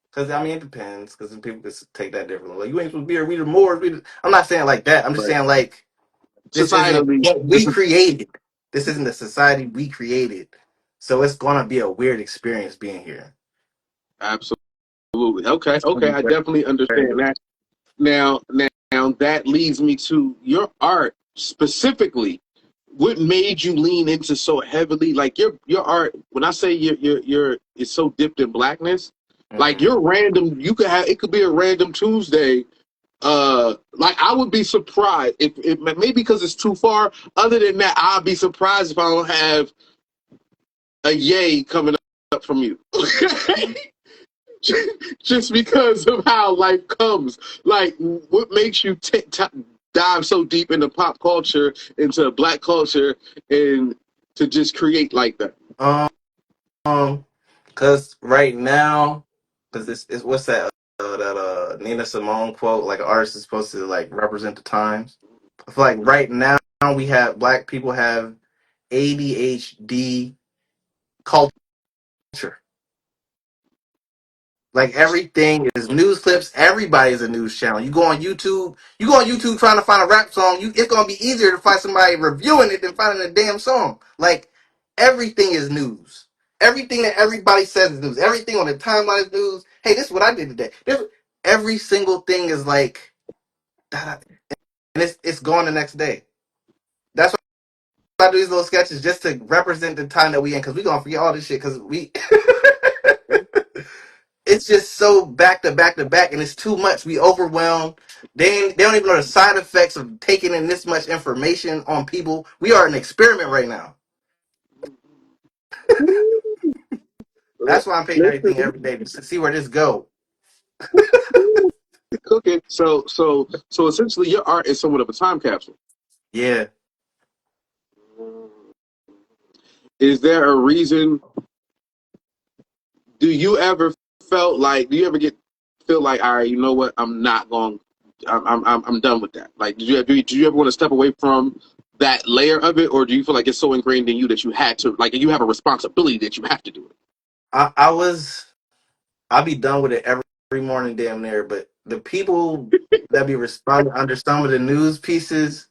Because, I mean, it depends. Because people can take that differently. Like, you ain't supposed to be here. We the Moors. I'm not saying like that. I'm just Right. saying, like, this isn't Societally, what we this is created. This isn't the society we created. So it's going to be a weird experience being here. absolutely. Okay. It's going Okay. to be I very, definitely very understand weird. that. Now that leads me to your art specifically. What made you lean into so heavily? Like your art. When I say your it's so dipped in blackness, like Mm-hmm. your random. You could have it could be a random Tuesday. Like I would be surprised if maybe because it's too far. Other than that, I'd be surprised if I don't have a yay coming up from you. Just because of how life comes. Like, what makes you dive so deep into pop culture, into black culture, and to just create like that? Um, because right now, because it's what's that Nina Simone quote? Like, an artist is supposed to, like, represent the times. I feel like right now we have black people have ADHD culture. Like everything is news clips. Everybody's a news channel. You go on YouTube trying to find a rap song. It's gonna be easier to find somebody reviewing it than finding a damn song. Like everything is news. Everything that everybody says is news. Everything on the timeline is news. Hey, this is what I did today. Every single thing is like, and it's gone the next day. That's do these little sketches just to represent the time that we in, because we gonna forget all this shit because we it's just so back to back to back, and it's too much. We overwhelmed. They don't even know the side effects of taking in this much information on people. We are an experiment right now. That's why I'm painting everything Listen, every day just to see where this go. cooking. So essentially, your art is somewhat of a time capsule. Yeah. Is there a reason? Do you ever felt like? Do you ever feel like, all right, you know what? I'm not going. I'm done with that. Like, did you ever want to step away from that layer of it, or do you feel like it's so ingrained in you that you had to, like, you have a responsibility that you have to do it? I'll be done with it every morning damn near, but the people that be responding under some of the news pieces,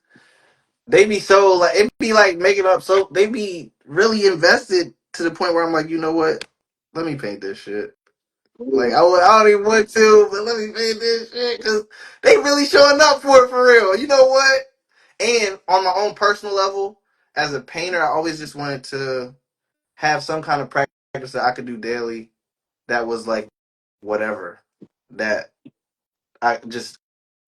they be so like it be like making up, so they be really invested to the point where I'm like, you know what? Let me paint this shit. Like I don't even want to, but let me paint this shit because they really showing up for it for real. You know what? And on my own personal level, as a painter, I always just wanted to have some kind of practice that I could do daily that was like whatever that I just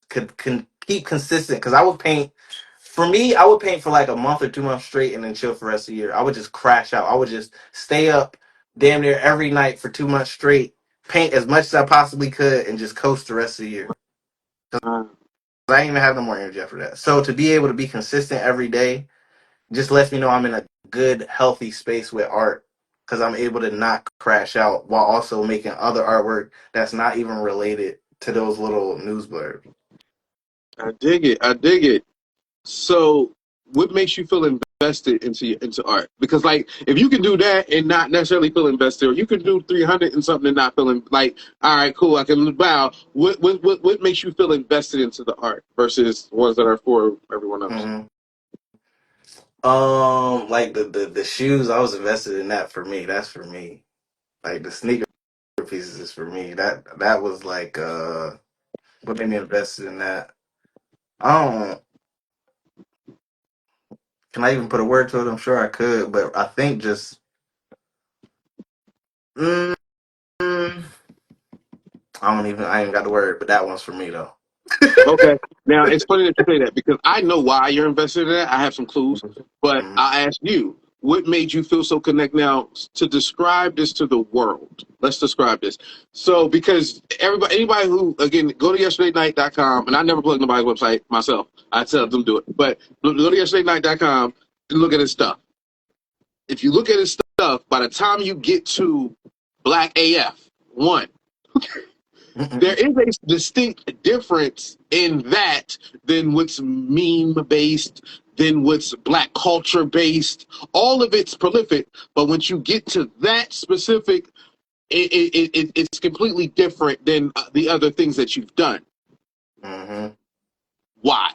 could can keep consistent because I would paint. For me, I would paint for like a month or 2 months straight and then chill for the rest of the year. I would just crash out. I would just stay up damn near every night for 2 months straight, paint as much as I possibly could, and just coast the rest of the year. Uh, I ain't even have no more energy after that. So to be able to be consistent every day just lets me know I'm in a good, healthy space with art because I'm able to not crash out while also making other artwork that's not even related to those little news blurbs. I dig it. I dig it. So, what makes you feel invested into art? Because, like, if you can do that and not necessarily feel invested, or you can do 300 and something and not feeling like, all right, cool, I can bow. What makes you feel invested into the art versus ones that are for everyone else? Mm-hmm. Like the shoes, I was invested in that for me. That's for me. Like the sneaker pieces is for me. That was like what made me invested in that. I don't. Can I even put a word to it? I'm sure I could, but I think just. Mm, I don't even. I ain't got the word, but that one's for me though. Okay. Now it's funny that you say that because I know why you're invested in that. I have some clues, but Mhm. I ask you, what made you feel so connected now to describe this to the world? Let's describe this. So because anybody who again go to yesterdaynight.com, and I never plug nobody's website myself. I tell them do it. But go to yesterdaynight.com and look at his stuff. If you look at his stuff, by the time you get to BlackAF1, there is a distinct difference in that than what's meme based, than what's black culture based. All of it's prolific, but once you get to that specific, it's completely different than the other things that you've done. Mhm. Why?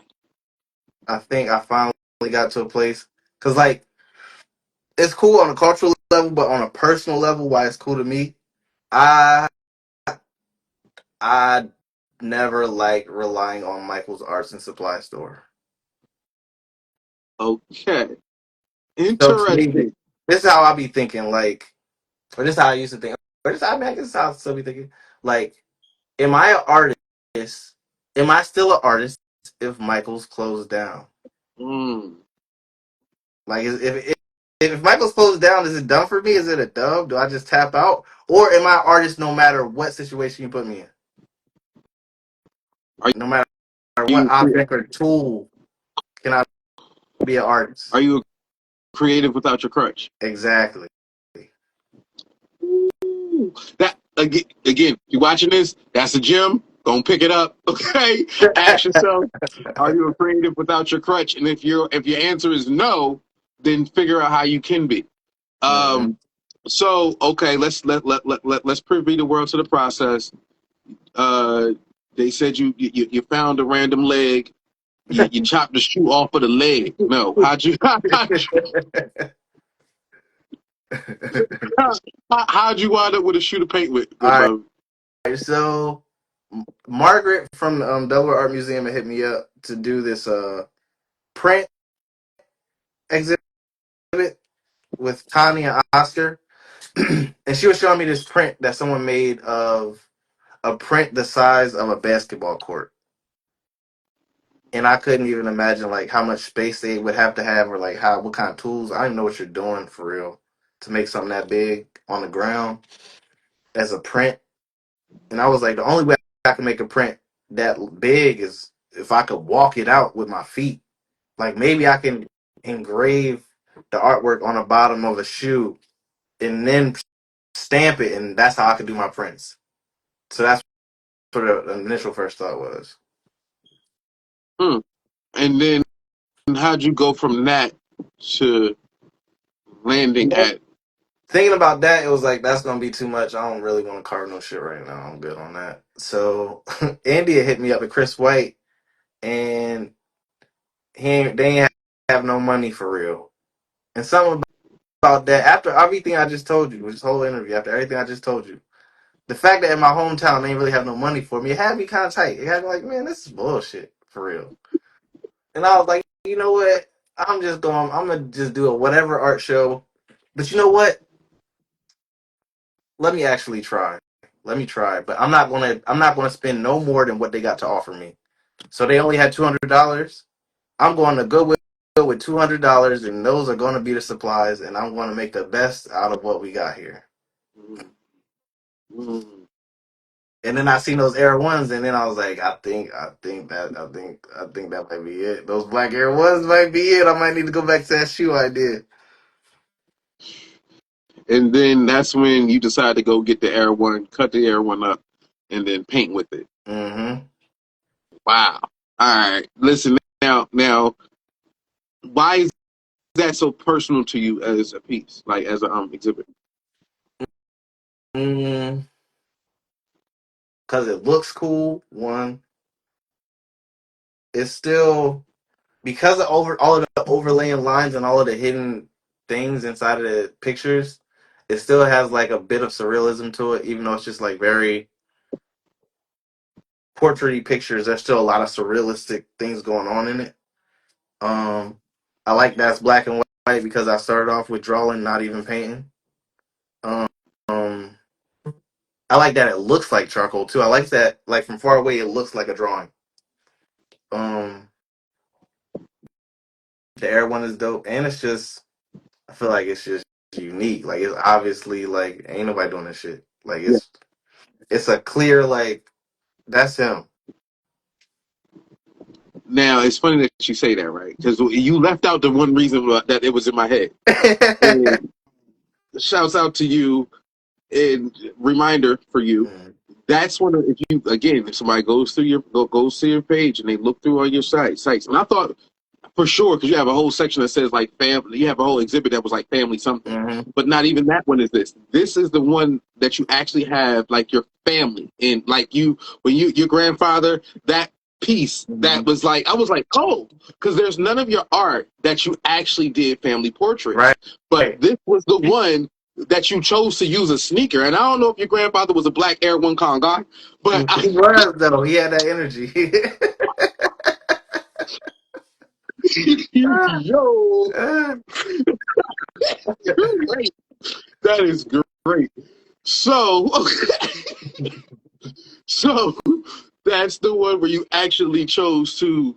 I think I finally got to a place because like it's cool on a cultural level, but on a personal level, why it's cool to me. I I never liked relying on Michael's Arts and Supply Store. Okay, So to me, interesting. this is how I be thinking, like, or this is how I used to think, or this, I mean, I guess this is how I still be thinking. Like, am I an artist? Am I still an artist if Michael's closed down? Mm. Like, if Michael's closed down, is it done for me? Is it a dub? Do I just tap out, or am I an artist no matter what situation you put me in? Are No matter what you object or tool, can I be an are artist? you creative without your crutch? Exactly. That again, you watching this? That's a gym. Don't pick it up. Okay. Ask yourself, are you a creative without your crutch? And if your answer is no, then figure out how you can be. Hmm. Um, so okay, let's preview the world to the process. Uh, they said you found a random leg. You chopped the shoe off of the leg. No, how'd you wind up with a shoe to paint with? Good All brother. right, so Margaret from Delaware Art Museum had hit me up to do this print exhibit with Connie and Oscar, and she was showing me this print that someone made of a print the size of a basketball court. And I couldn't even imagine like how much space they would have to have, or like what kind of tools. I don't know what you're doing for real to make something that big on the ground as a print. And I was like, the only way I can make a print that big is if I could walk it out with my feet. Like maybe I can engrave the artwork on the bottom of a shoe and then stamp it, and that's how I could do my prints. So that's what the initial first thought was. Hmm. And then how'd you go from that to landing at? Thinking about that, it was like that's gonna be too much. I don't really want to carve no shit right now. I'm good on that. So India hit me up with Chris White, and they ain't have no money for real. And something about that after everything I just told you, this whole interview, after everything I just told you, the fact that in my hometown they ain't really have no money for me, it had me kind of tight. It had me like, man, this is bullshit for real. And I was like, you know what? I'm gonna just do a whatever art show. But you know what? Let me actually try. Let me try. But I'm not gonna spend no more than what they got to offer me. So they only had $200. I'm going to Goodwill with $200, and those are gonna be the supplies, and I'm gonna make the best out of what we got here. Mm. And then I seen those Air Ones, and then I was like, I think that might be it. Those black Air Ones might be it. I might need to go back to that shoe I did. And then that's when you decide to go get the Air One, cut the Air One up, and then paint with it. Mm-hmm. Wow. All right. Listen now. Why is that so personal to you as a piece, like as an exhibit? Because it looks cool. One, it's still because of all of the overlaying lines and all of the hidden things inside of the pictures. It still has like a bit of surrealism to it, even though it's just like very portraity pictures. There's still a lot of surrealistic things going on in it. I like that's black and white because I started off with drawing, not even painting. Um, um, I like that it looks like charcoal too. I like that like from far away it looks like a drawing. Um, the Air One is dope, and it's just I feel like it's just unique. Like it's obviously like ain't nobody doing this shit. Like Yeah. it's a clear like that's him. Now it's funny that you say that, right? Because you left out the one reason that it was in my head. And shouts out to you, and reminder for you. Mhm. That's one of if somebody goes through goes to your page and they look through all your sites, and I thought for sure because you have a whole section that says like family, you have a whole exhibit that was like family something, Mhm. but not even that one is this. This is the one that you actually have like your family and like your grandfather that piece that Mhm. was like I was like oh because there's none of your art that you actually did family portraits, Right. but this was the one that you chose to use a sneaker. And I don't know if your grandfather was a black Air One Con guy, but He was though. He had that energy. yo, great. That is great. So, so that's the one where you actually chose to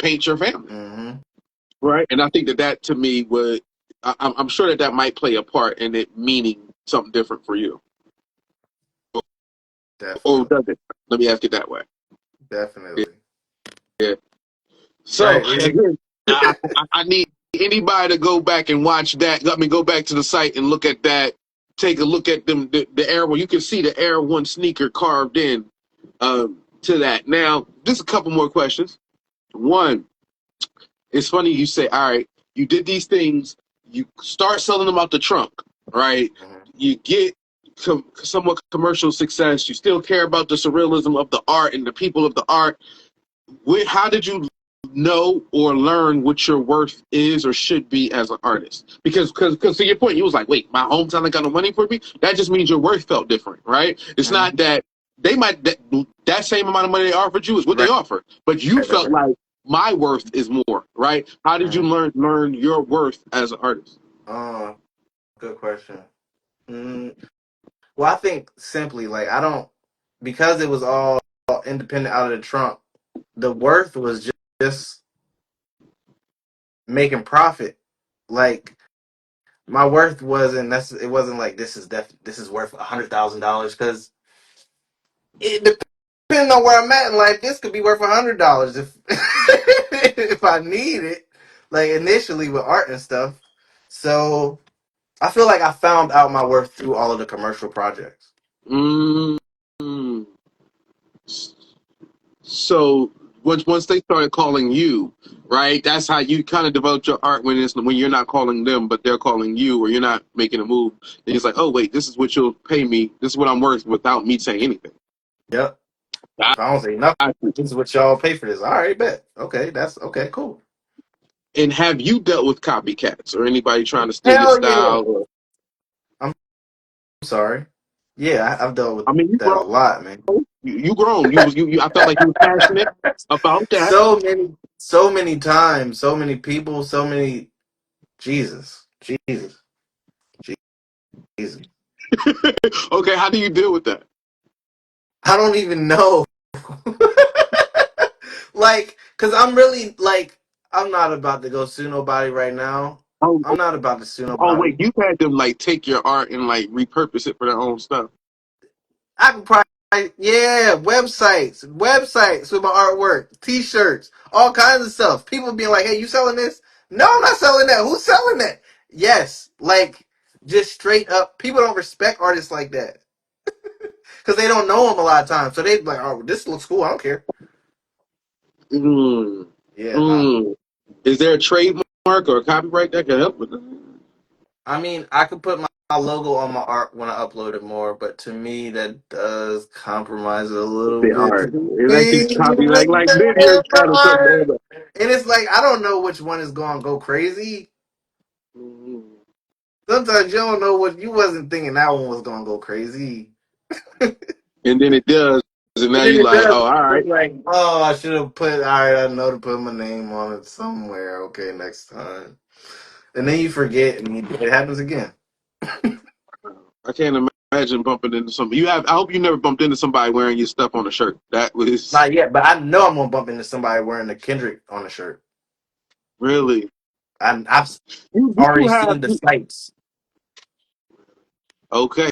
paint your family, Mhm. right? And I think that to me would, I'm sure that might play a part in it meaning something different for you. Or Definitely. does it? Let me ask it that way. Definitely. Yeah. So Right. again, I need anybody to go back and watch that. Let me go back to the site and look at that. Take a look at them. The Air One. You can see the Air One sneaker carved in to that. Now, just a couple more questions. One, it's funny you say, all right, you did these things. You start selling them out the trunk, right? Mhm. You get somewhat commercial success. You still care about the surrealism of the art and the people of the art. How did you know or learn what your worth is or should be as an artist? Because to your point, you was like, wait, my hometown ain't got no money for me. That just means your worth felt different, right? It's not Mhm. that they might that same amount of money they offered you is what they Right. offer, but you Right. Right. felt Right. like my worth is more, right? How did you Mm. learn your worth as an artist? Uh, Good question. Mm, well, I think simply like I don't because it was all independent out of the trunk. The worth was just making profit. Like my worth wasn't it wasn't like this is worth $100,000 because it depending on where I'm at in life, this could be worth $100 if if I need it. Like initially with art and stuff. So I feel like I found out my worth through all of the commercial projects. Mm. So once they started calling you, right? That's how you kind of developed your art when you're not calling them, but they're calling you, or you're not making a move. Then it's like, oh wait, this is what you'll pay me. This is what I'm worth without me saying anything. Yep. I, If I don't say nothing, I, this is what y'all pay for this. All right, bet. Okay, that's okay, cool. and have you dealt with copycats or anybody trying to steal your Hell yeah. style? Or, I'm sorry. Yeah, I've dealt with I mean, you that a grown. lot, man. You grown. You. I felt like you were passionate about that. So many times, so many people, so many Jesus, Jesus, Jesus. Okay, how do you deal with that? I don't even know. Like, cause I'm really like, I'm not about to go sue nobody right now. Oh, I'm not about to sue oh nobody. wait, you've had them like take your art and like repurpose it for their own stuff. I could probably, yeah, websites with my artwork, T-shirts, all kinds of stuff. People being like, "Hey, you selling this?" No, I'm not selling that. Who's selling that? Yes, like just straight up. People don't respect artists like that because they don't know them a lot of times. So they like, "Oh, this looks cool. I don't care." Mm. Yeah, no. Mm. Is there a trademark or a copyright that can help with that? I mean, I could put my logo on my art when I upload it more, but to me, that does compromise it a little The bit. art. 'Cause It actually it's copy like then you're my trying to something art. over. And it's like I don't know which one is going to go crazy. Mm. Sometimes you don't know what you wasn't thinking that one was going to go crazy, and And then it does, and now then you it like, does. oh, all right. It's like, oh, I should have put. All right, I know to put my name on it somewhere. Okay, next time. And then you forget, and it happens again. I can't imagine bumping into somebody. You have. I hope you never bumped into somebody wearing your stuff on a shirt. That was Not yet, but I know I'm gonna bump into somebody wearing the Kendrick on a shirt. really. I've You already have seen the sights. okay.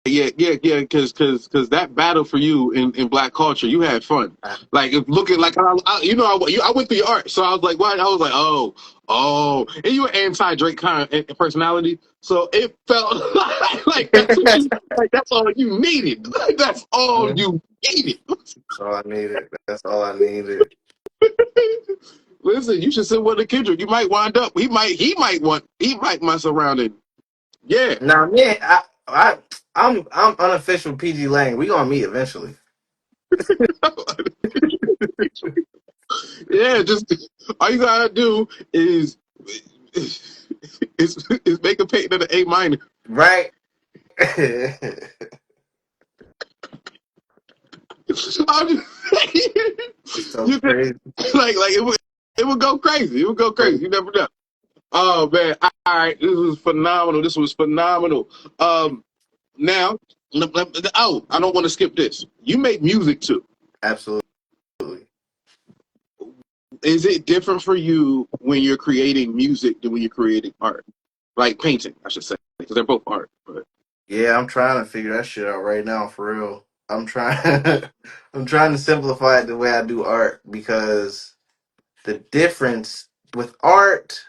Yeah, because that battle for you in black culture, you had fun. Like if looking like I went through your art, so I was like, what? I was like, oh, and you were anti Drake kind of personality, so it felt like that's what you like. That's all you needed. Like, that's all That's you needed. all I needed. That's all I needed. Listen, you should sit with the Kendrick. You might wind up. He might mess around and yeah. Now, man, I'm unofficial PG Lang. We gonna meet eventually. Yeah, just all you gotta do is make a paint at an A minor. Right? It's I'm just saying, so you could crazy. like it would go crazy. It would go crazy. You never know. Oh man! All right, this was phenomenal. This was phenomenal. Now, oh, I don't want to skip this. You make music too. Absolutely. Is it different for you when you're creating music than when you're creating art? Like painting, I should say, because they're both art. But Yeah, I'm trying to figure that shit out right now for real. I'm trying I'm trying to simplify it the way I do art because the difference with art,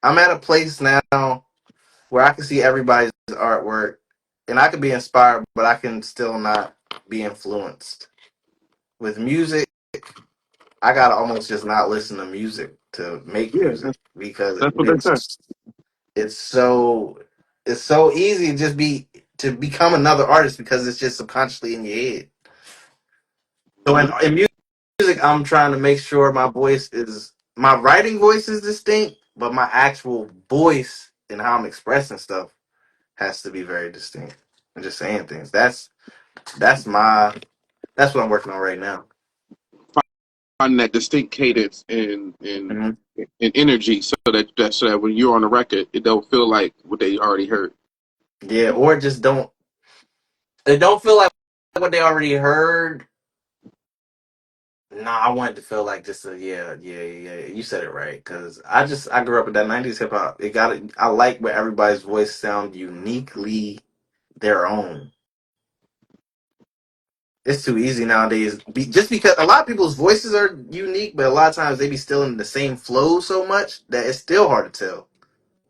I'm at a place now where I can see everybody's artwork and I can be inspired, but I can still not be influenced. With music, I gotta almost just not listen to music to make yeah, music because that's what they say. it's so it's so easy to just be to become another artist because it's just subconsciously in your head. So Mhm. in music, I'm trying to make sure my writing voice is distinct, but my actual voice and how I'm expressing stuff has to be very distinct. And just saying things. That's my that's what I'm working on right now. finding that distinct cadence and Mhm. and energy, so that when you're on the record, it don't feel like what they already heard. Yeah, or just don't. It don't feel like what they already heard. Nah, I want it to feel like just a yeah. You said it right because I grew up with that '90s hip hop. It got it. I like where everybody's voice sound uniquely their own. It's too easy nowadays. Just because a lot of people's voices are unique, but a lot of times they be still in the same flow so much that it's still hard to tell.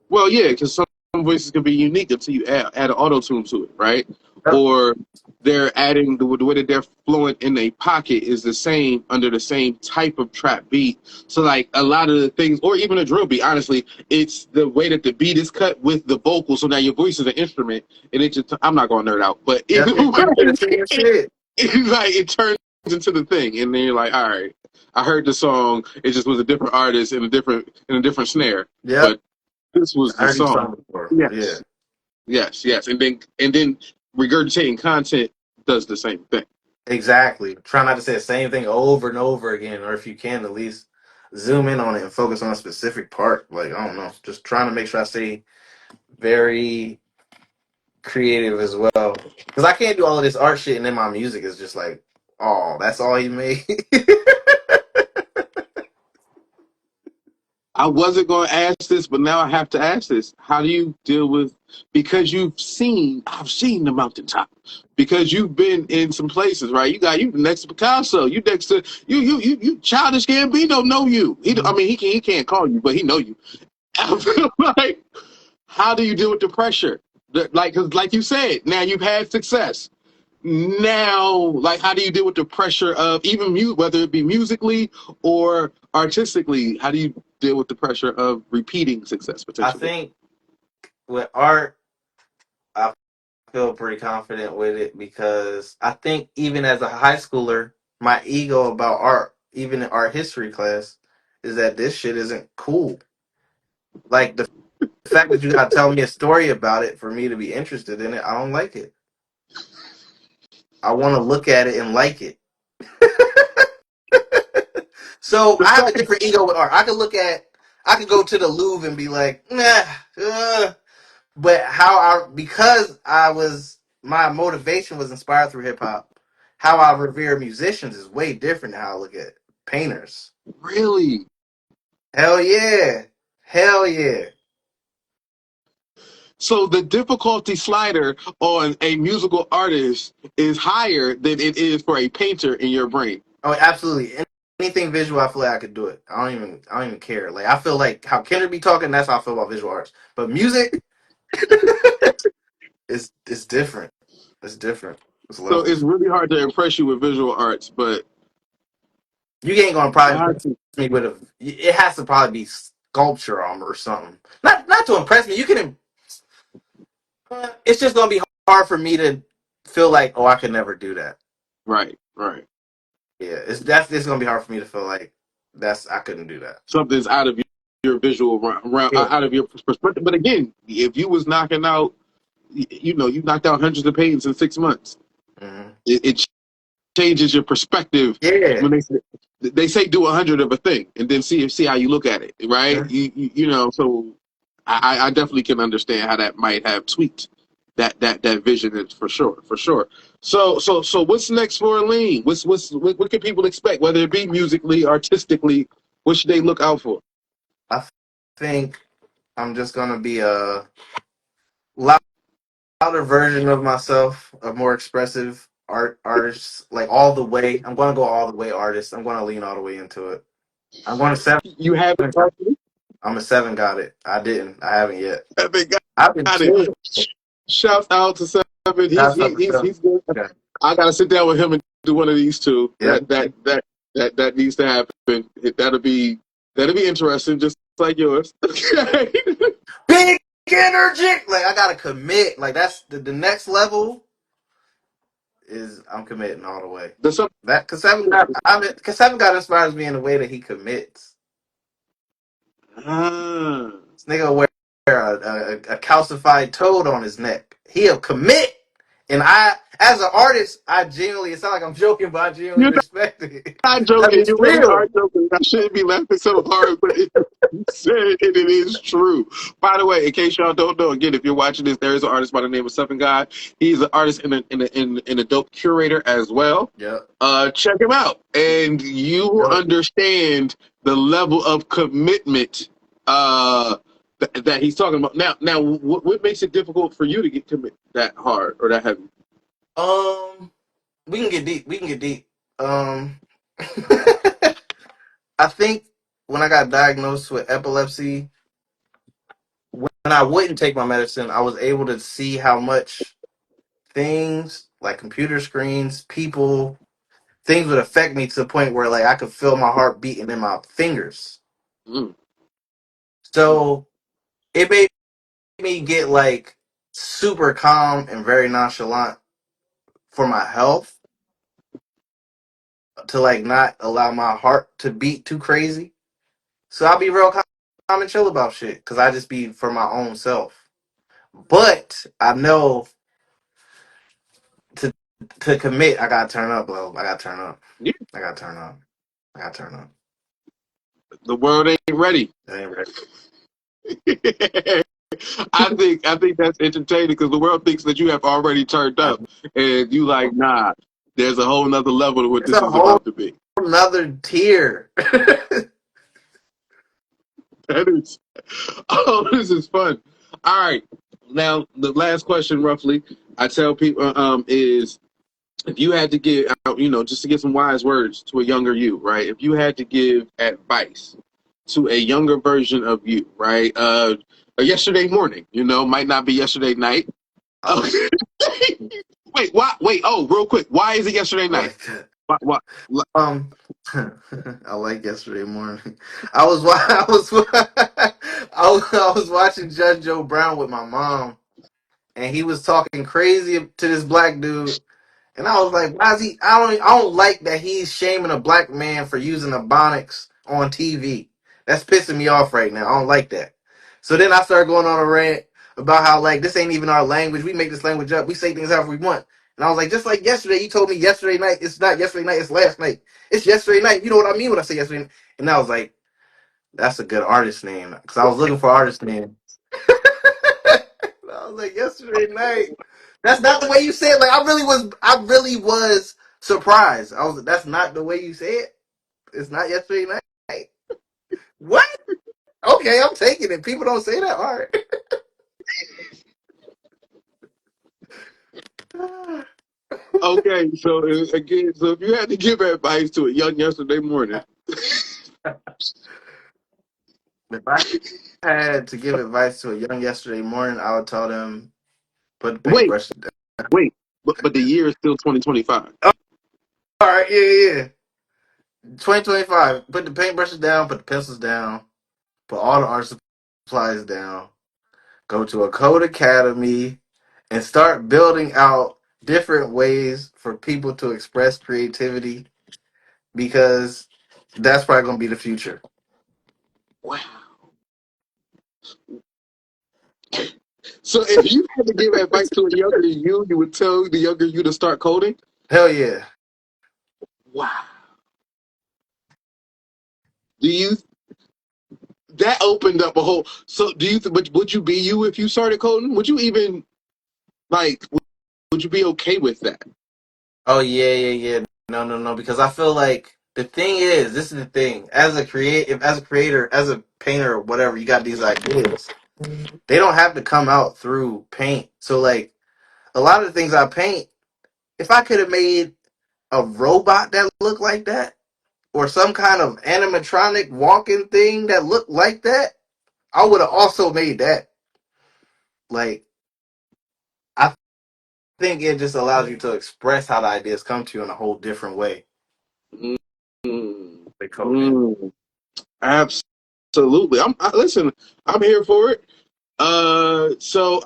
Well, yeah, because some voices can be unique until you add an auto tune to it, right? Yep. Or they're adding the way that they're flowing in a pocket is the same under the same type of trap beat. So like a lot of the things, or even a drill beat, honestly, it's the way that the beat is cut with the vocal. So now your voice is an instrument, and it just I'm not gonna nerd out, but Yep. either You did the way, same shit. it's like it turns into the thing, and then you're like, all right, I heard the song. It just was a different artist and a different snare, Yep. but this was I the heard you song. song before. Yeah. Yes, yes, and then regurgitating content does the same thing. Exactly. Try not to say the same thing over and over again, or if you can, at least zoom in on it and focus on a specific part. Like, I don't know, just trying to make sure I stay very creative as well. Because I can't do all of this art shit and then my music is just like, oh, that's all he made. I wasn't going to ask this, but now I have to ask this. How do you deal with, because I've seen the mountaintop, because you've been in some places, right? You next to Picasso, you next to you Childish Gambino know you. I mean, he can't call you, but he know you. I feel like, how do you deal with the pressure? Like, 'cause like you said, now you've had success. Now, like, how do you deal with the pressure of even whether it be musically or artistically? How do you deal with the pressure of repeating success I potentially? think with art, I feel pretty confident with it because I think even as a high schooler, my ego about art, even in art history class, is that this shit isn't cool. Like the fact that you gotta tell me a story about it for me to be interested in it, I don't like it. I want to look at it and like it. So The I have a fact, different ego with art. I could go to the Louvre and be like, nah, but because my motivation was inspired through hip hop. How I revere musicians is way different than how I look at painters. really? Hell yeah, hell yeah. So the difficulty slider on a musical artist is higher than it is for a painter in your brain. Oh, absolutely. Anything visual, I feel like I could do it. I don't even care. Like I feel like how Kendrick be talking. That's how I feel about visual arts. But music, it's different. It's different. It's So it's levels. really hard to impress you with visual arts, but You ain't gonna probably I impress me with a. It has to probably be sculpture or something. Not to impress me. You can. It's just gonna be hard for me to feel like, oh, I could never do that. right. Yeah, it's gonna be hard for me to feel like I couldn't do that. Something's out of your visual realm, Yeah. out of your perspective. But again, if you was knocking out, you knocked out hundreds of paintings in 6 months. Hmm. It changes your perspective Yeah. when they say do 100 of a thing and then see how you look at it, right? Mhm. So I definitely can understand how that might have tweaked that vision is for sure. So what's next for Alim? What can people expect, whether it be musically, artistically? What should they look out for? I think I'm just gonna be a louder version of myself, a more expressive artist, like all the way. I'm gonna go all the way artist. I'm gonna lean all the way into it. I'm going to seven. You haven't already? I'm a seven. Got it. I didn't. I haven't yet. I think I've been got chilling. it. Shout out to Seven. He's That's he, up for he's seven. he's good. Okay. I gotta sit down with him and do one of these two. Yep. That needs to happen. That'll be interesting, just like yours. Okay. Big energy. Like I gotta commit. Like that's the next level is I'm committing all the way. There's something. That cause seven got inspires me in the way that he commits. Ah, This nigga will wear a calcified toad on his neck. He'll commit And I, as an artist, I genuinely, it sounds like I'm joking, but I genuinely You're respect it. not That joking. is You really are real. joking. I shouldn't be laughing so hard, but you said it, and it is true. By the way, in case y'all don't know, again, if you're watching this, there is an artist by the name of Southern God. He's an artist and a dope curator as well. Yep. Check him out, and you will Yep. understand the level of commitment that he's talking about. Now, what makes it difficult for you to get commit that hard or that heavy? We can get deep. We can get deep. Um, I think when I got diagnosed with epilepsy, when I wouldn't take my medicine, I was able to see how much things like computer screens, people, things would affect me to the point where like I could feel my heart beating in my fingers. Mm. So it made me get like super calm and very nonchalant for my health to like not allow my heart to beat too crazy. So I'll be real calm and chill about shit because I just be for my own self. But I know to commit, I gotta turn up, bro. I gotta turn up. Yeah, I gotta turn up. I gotta turn up. the world ain't ready. It ain't ready. I think that's entertaining because the world thinks that you have already turned I up, and you like, nah. There's a whole nother level to what It's this a is whole about to be. another tier. That is, oh, this is fun. All right, now the last question, roughly, I tell people, is if you had to give, just to get some wise words to a younger you, right? If you had to give advice to a younger version of you, right? A yesterday morning, might not be yesterday night. Oh, Wait, why? Wait, oh, real quick. Why is it yesterday I night? like that. What? Um, I like yesterday morning. I was I was I was watching Judge Joe Brown with my mom, and he was talking crazy to this black dude. And I was like, why is he? I don't like that he's shaming a black man for using ebonics on TV. That's pissing me off right now. I don't like that. So then I started going on a rant about how like this ain't even our language. We make this language up. We say things however we want. And I was like, just like yesterday, you told me yesterday night. It's not yesterday night. It's last night. It's yesterday night. You know what I mean when I say yesterday night. And I was like, that's a good artist name because I was looking for artist name. I was like, yesterday night. That's not the way you said it. Like I really was surprised. I was that's not the way you say it. It's not yesterday night. What? Okay, I'm taking it. People don't say that. All right. Okay, so again, so if you had to give advice to a young yesterday morning, If I had to give advice to a young yesterday morning, I would tell them put the wait, paintbrush down. wait, but the year is still 2025. Oh, all right, yeah. 2025. Put the paintbrushes down, put the pencils down, put all the art supplies down. Go to a code academy and start building out different ways for people to express creativity because that's probably going to be the future. Wow. So if you had to give advice to a younger you, you would tell the younger you to start coding. Hell yeah. Wow. Do you? That opened up a whole. So do you? Would you be you if you started coding? Would you even like? Would you be okay with that? Oh yeah. No, because I feel like the thing is, this is the thing. As a creator, as a painter or whatever, you got these ideas. They don't have to come out through paint. So like a lot of the things I paint, if I could have made a robot that looked like that, or some kind of animatronic walking thing that looked like that, I would have also made that. Like, I think it just allows you to express how the ideas come to you in a whole different way. Mm, They coding. mm, absolutely. Listen. I'm here for it. So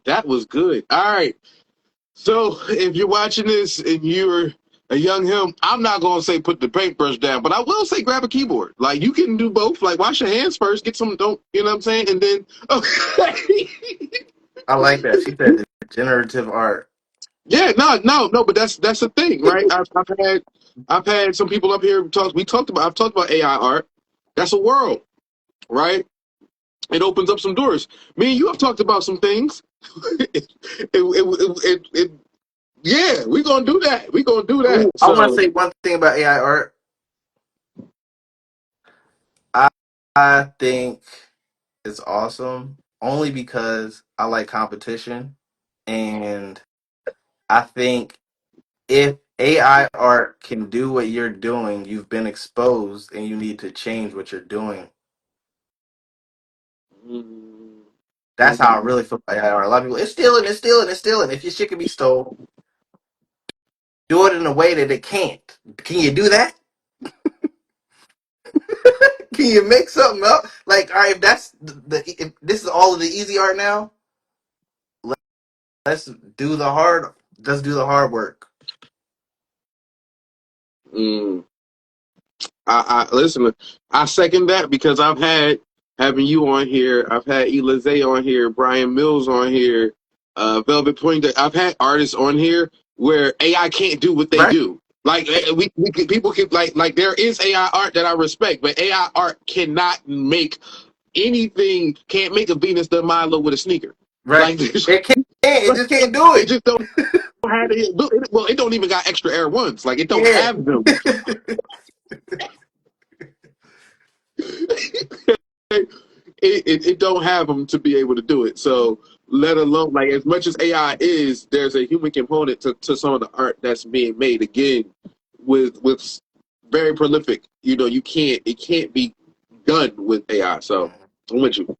that was good. All right. So if you're watching this and you're a young him, I'm not gonna say put the paintbrush down, but I will say grab a keyboard. Like you can do both. Like wash your hands first, get some don't you know what I'm saying, and then okay. I like that. She said generative art. Yeah, no, but that's the thing, right? I've had some people up here talk. I've talked about AI art. That's a world, right? It opens up some doors. Me and you have talked about some things. Yeah, we're gonna do that. We're gonna do that. Ooh, I want to So, say one thing about AI art. I, I think it's awesome only because I like competition, and I think if AI art can do what you're doing, you've been exposed, and you need to change what you're doing. mm, That's how I really feel about AI art. A lot of people, it's stealing, it's stealing, it's stealing. If your shit can be stole, do it in a way that it can't. Can you do that? Can you make something up? Like, all right, if that's if this is all of the easy art now, let's do the hard. Let's do the hard work. mm. I listen. I second that because I've had having you on here. I've had Elize on here, Brian Mills on here, Velvet Point. I've had artists on here where AI can't do what they Right? do. Like people keep like there is AI art that I respect, but AI art cannot make anything. Can't make a Venus de Milo with a sneaker. Right. Like It can't. It just can't do it it. just don't have it. Well, it don't even got extra air ones. Like it don't Yeah. have them. It don't have them to be able to do it. So let alone like as much as AI is, there's a human component to some of the art that's being made. Again, with very prolific. You know, it can't be done with AI. So I'm with you.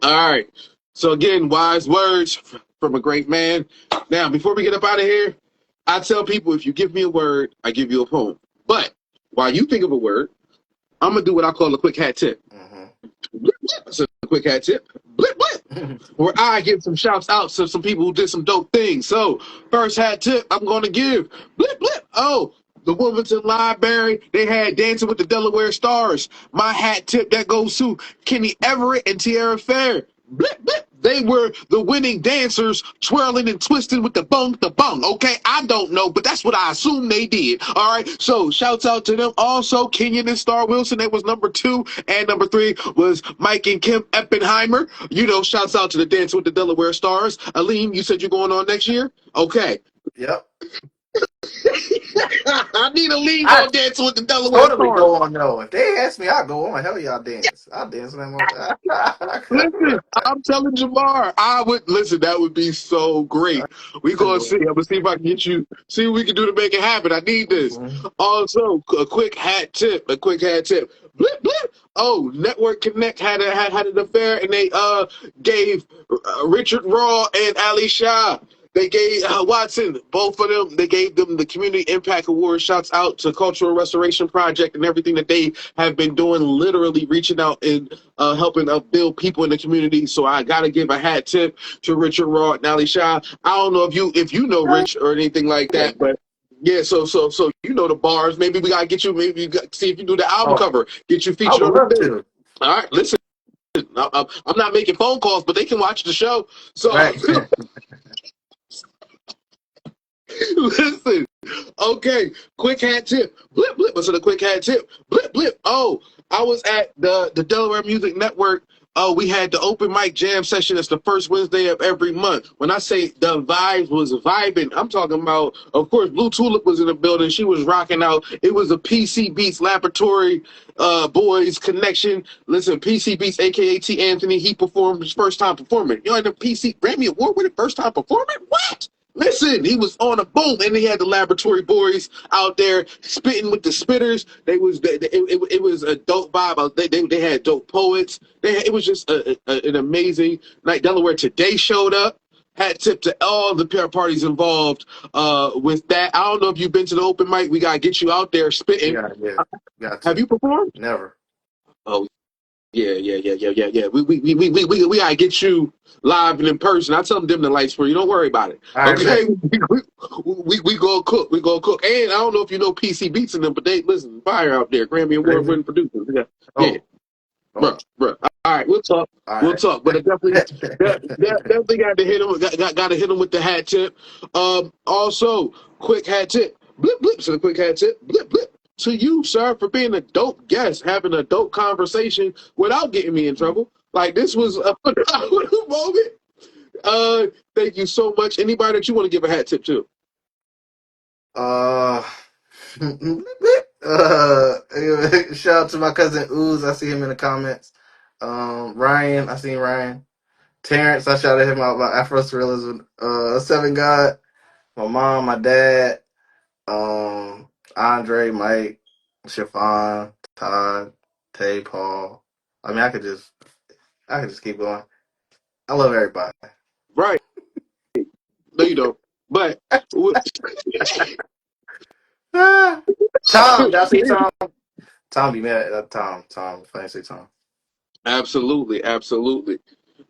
All right. So again, wise words from a great man. Now, before we get up out of here, I tell people if you give me a word, I give you a poem. But while you think of a word, I'm gonna do what I call a quick hat tip. Blip, blip. That's a quick hat tip. Blip, blip. Where I give some shouts out to some people who did some dope things. So, first hat tip I'm going to give. Blip, blip. Oh, the Wilmington Library, they had Dancing with the Delaware Stars. My hat tip that goes to Kenny Everett and Tierra Fair. Blip, blip. They were the winning dancers, twirling and twisting with the bung, the bung. Okay, I don't know, but that's what I assume they did. All right, so shouts out to them. Also, Kenyon and Star Wilson, they was number 2, and number 3 was Mike and Kim Eppenheimer. You know, shouts out to the Dance with the Delaware Stars. Alim, you said you're going on next year. Okay, Yep. I need Alim I on Dance with the Delaware totally Stars. go on though. If they ask me, I'll go on. Hell yeah, I'll dance. I'll dance with them. Listen, I'm telling Jamar, I would listen. That would be so great. We gonna see. I'm gonna see if I can get you. See what we can do to make it happen. I need this. Also, a quick hat tip. A quick hat tip. Blip blip. Oh, Network Connect had an affair, and they gave Richard Raw and Ali Shah. They gave Watson, both of them, they gave them the Community Impact Award. Shouts out to Cultural Restoration Project and everything that they have been doing, literally reaching out and helping build people in the community. So I got to give a hat tip to Richard Raw and Ali Shah. I don't know if you know Rich or anything like Yeah. that, but yeah, so you know the bars. Maybe we gotta get you. Maybe see if you do the album Oh, cover. Get you I featured would on the love thing. to. All right, listen. I'm not making phone calls, but they can watch the show. So Right. listen, okay, quick hat tip. Blip blip. What's a quick hat tip? Blip blip. Oh, I was at the Delaware Music Network. Oh, we had the open mic jam session. It's the first Wednesday of every month. When I say the vibes was vibing, I'm talking about, of course, Blue Tulip was in the building. She was rocking out. It was a PC Beats Laboratory Boys connection. Listen, PC Beats, aka T. Anthony, he performed his first time performing. You know, the PC Grammy Award winning first time performing? What? Listen, he was on a boom, and he had the laboratory boys out there spitting with the spitters. It was a dope vibe. They had dope poets. It was just an amazing night. Delaware Today showed up. Hat tip to all the parties involved with that. I don't know if you've been to the open mic. We gotta get you out there spitting. Yeah. Got Have to. you performed? Never. Oh yeah. We gotta get you live and in person. I tell them the lights for you. Don't worry about it. All right, Okay, bet. we gonna cook. We gonna cook. And I don't know if you know PC Beats in them, but they listen fire out there. Grammy Award Crazy. winning producers. Yeah, Oh, oh. bro. All right, we'll talk. All We'll right. talk. But I definitely got to hit him. Got to hit him with the hat tip. Also, quick hat tip. Blip blip. So the quick hat tip. Blip blip. To you, sir, for being a dope guest, having a dope conversation without getting me in trouble. Like this was a phenomenal moment. Thank you so much. Anybody that you want to give a hat tip to? uh, shout out to my cousin Ooze. I see him in the comments. Ryan, I seen Ryan. Terrence, I shouted him out about afro-surrealism. Seven God, my mom, my dad, Andre, Mike, Chiffon, Todd, Tay, Paul. I mean, I could just keep going. I love everybody. Right. No, you don't. But Tom, y'all see Tom? Tom be mad at Tom. Tom, if I didn't say Tom. absolutely, absolutely.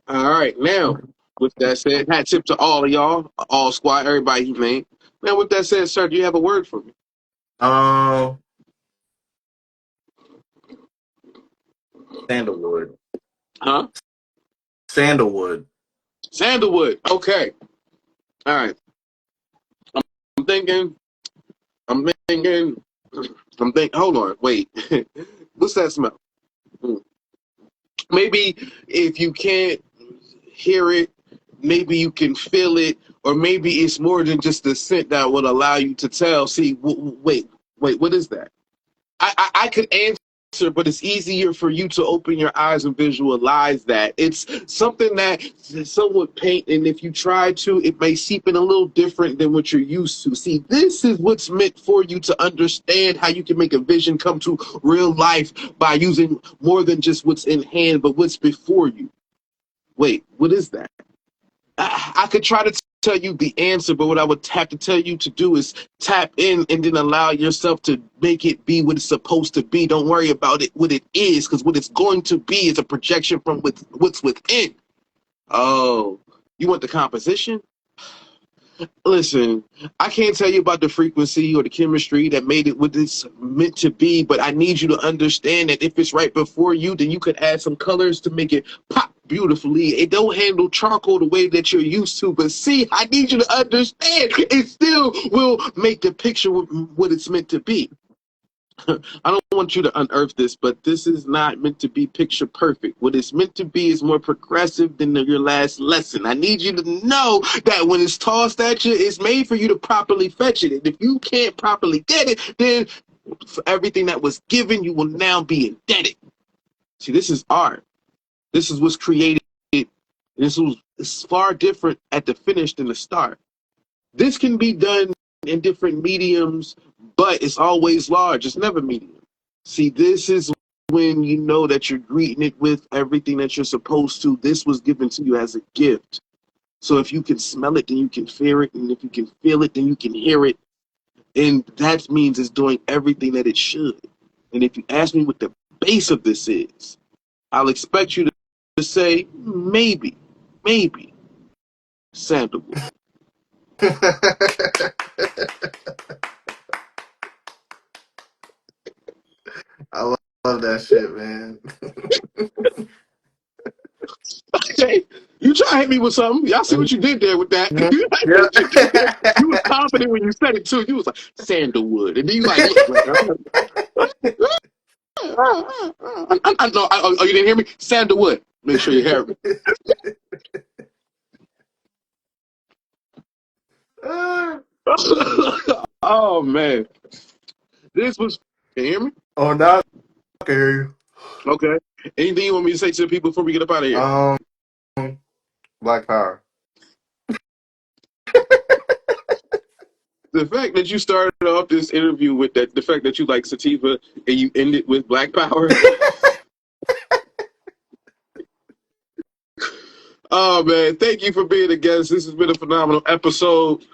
All right, now with that said, hat tip to all of y'all, all squad, everybody he made. Now, with that said, sir, do you have a word for me? Um, Sandalwood. Huh? Sandalwood. Sandalwood. Okay. All right. I'm thinking. I'm thinking. I'm thinking. Hold on. Wait. What's that smell? Hmm. Maybe if you can't hear it, maybe you can feel it, or maybe it's more than just the scent that would allow you to tell. See, wait. What is that? I could answer, but it's easier for you to open your eyes and visualize that. It's something that some would paint, and if you try to, it may seep in a little different than what you're used to. See, this is what's meant for you to understand how you can make a vision come to real life by using more than just what's in hand, but what's before you. Wait, what is that? I could try to tell you the answer, but what I would have to tell you to do is tap in and then allow yourself to make it be what it's supposed to be. Don't worry about it, what it is, because what it's going to be is a projection from what's within. Oh, you want the composition? Listen, I can't tell you about the frequency or the chemistry that made it what it's meant to be, but I need you to understand that if it's right before you, then you could add some colors to make it pop beautifully. It don't handle charcoal the way that you're used to, but see, I need you to understand it still will make the picture what it's meant to be. I don't want you to unearth this, but this is not meant to be picture perfect. What it's meant to be is more progressive than your last lesson. I need you to know that when it's tossed at you, it's made for you to properly fetch it. And if you can't properly get it, then for everything that was given, you will now be indebted. See, this is art. This is what's created. It's far different at the finish than the start. This can be done in different mediums, but it's always large. It's never medium. See, this is when you know that you're greeting it with everything that you're supposed to. This was given to you as a gift. So if you can smell it, then you can fear it. And if you can feel it, then you can hear it. And that means it's doing everything that it should. And if you ask me what the base of this is, I'll expect you to say, maybe, sandalwood. I love that shit, man. Hey, you try to hit me with something. Y'all see what you did there with that. Mhm. You see what you did there. You was confident when you said it too. You was like sandalwood, and then you like look like. I know. Oh, you didn't hear me? Sandalwood. Make sure you hear me. Yeah. Oh man, this was. Can you hear me? Oh, now I can hear you. Okay. Anything you want me to say to the people before we get up out of here? Um, Black Power. The fact that you started off this interview with that, the fact that you like sativa and you ended with Black Power. Oh man, thank you for being a guest. This has been a phenomenal episode.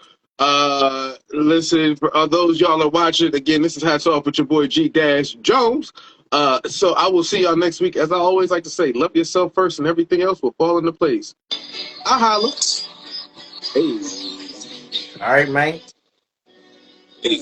Listen, for those y'all are watching, again, this is Hats Off with your boy G Dash Jones. So I will see y'all next week. As I always like to say, love yourself first and everything else will fall into place. I holla. Hey. All right, man. Hey.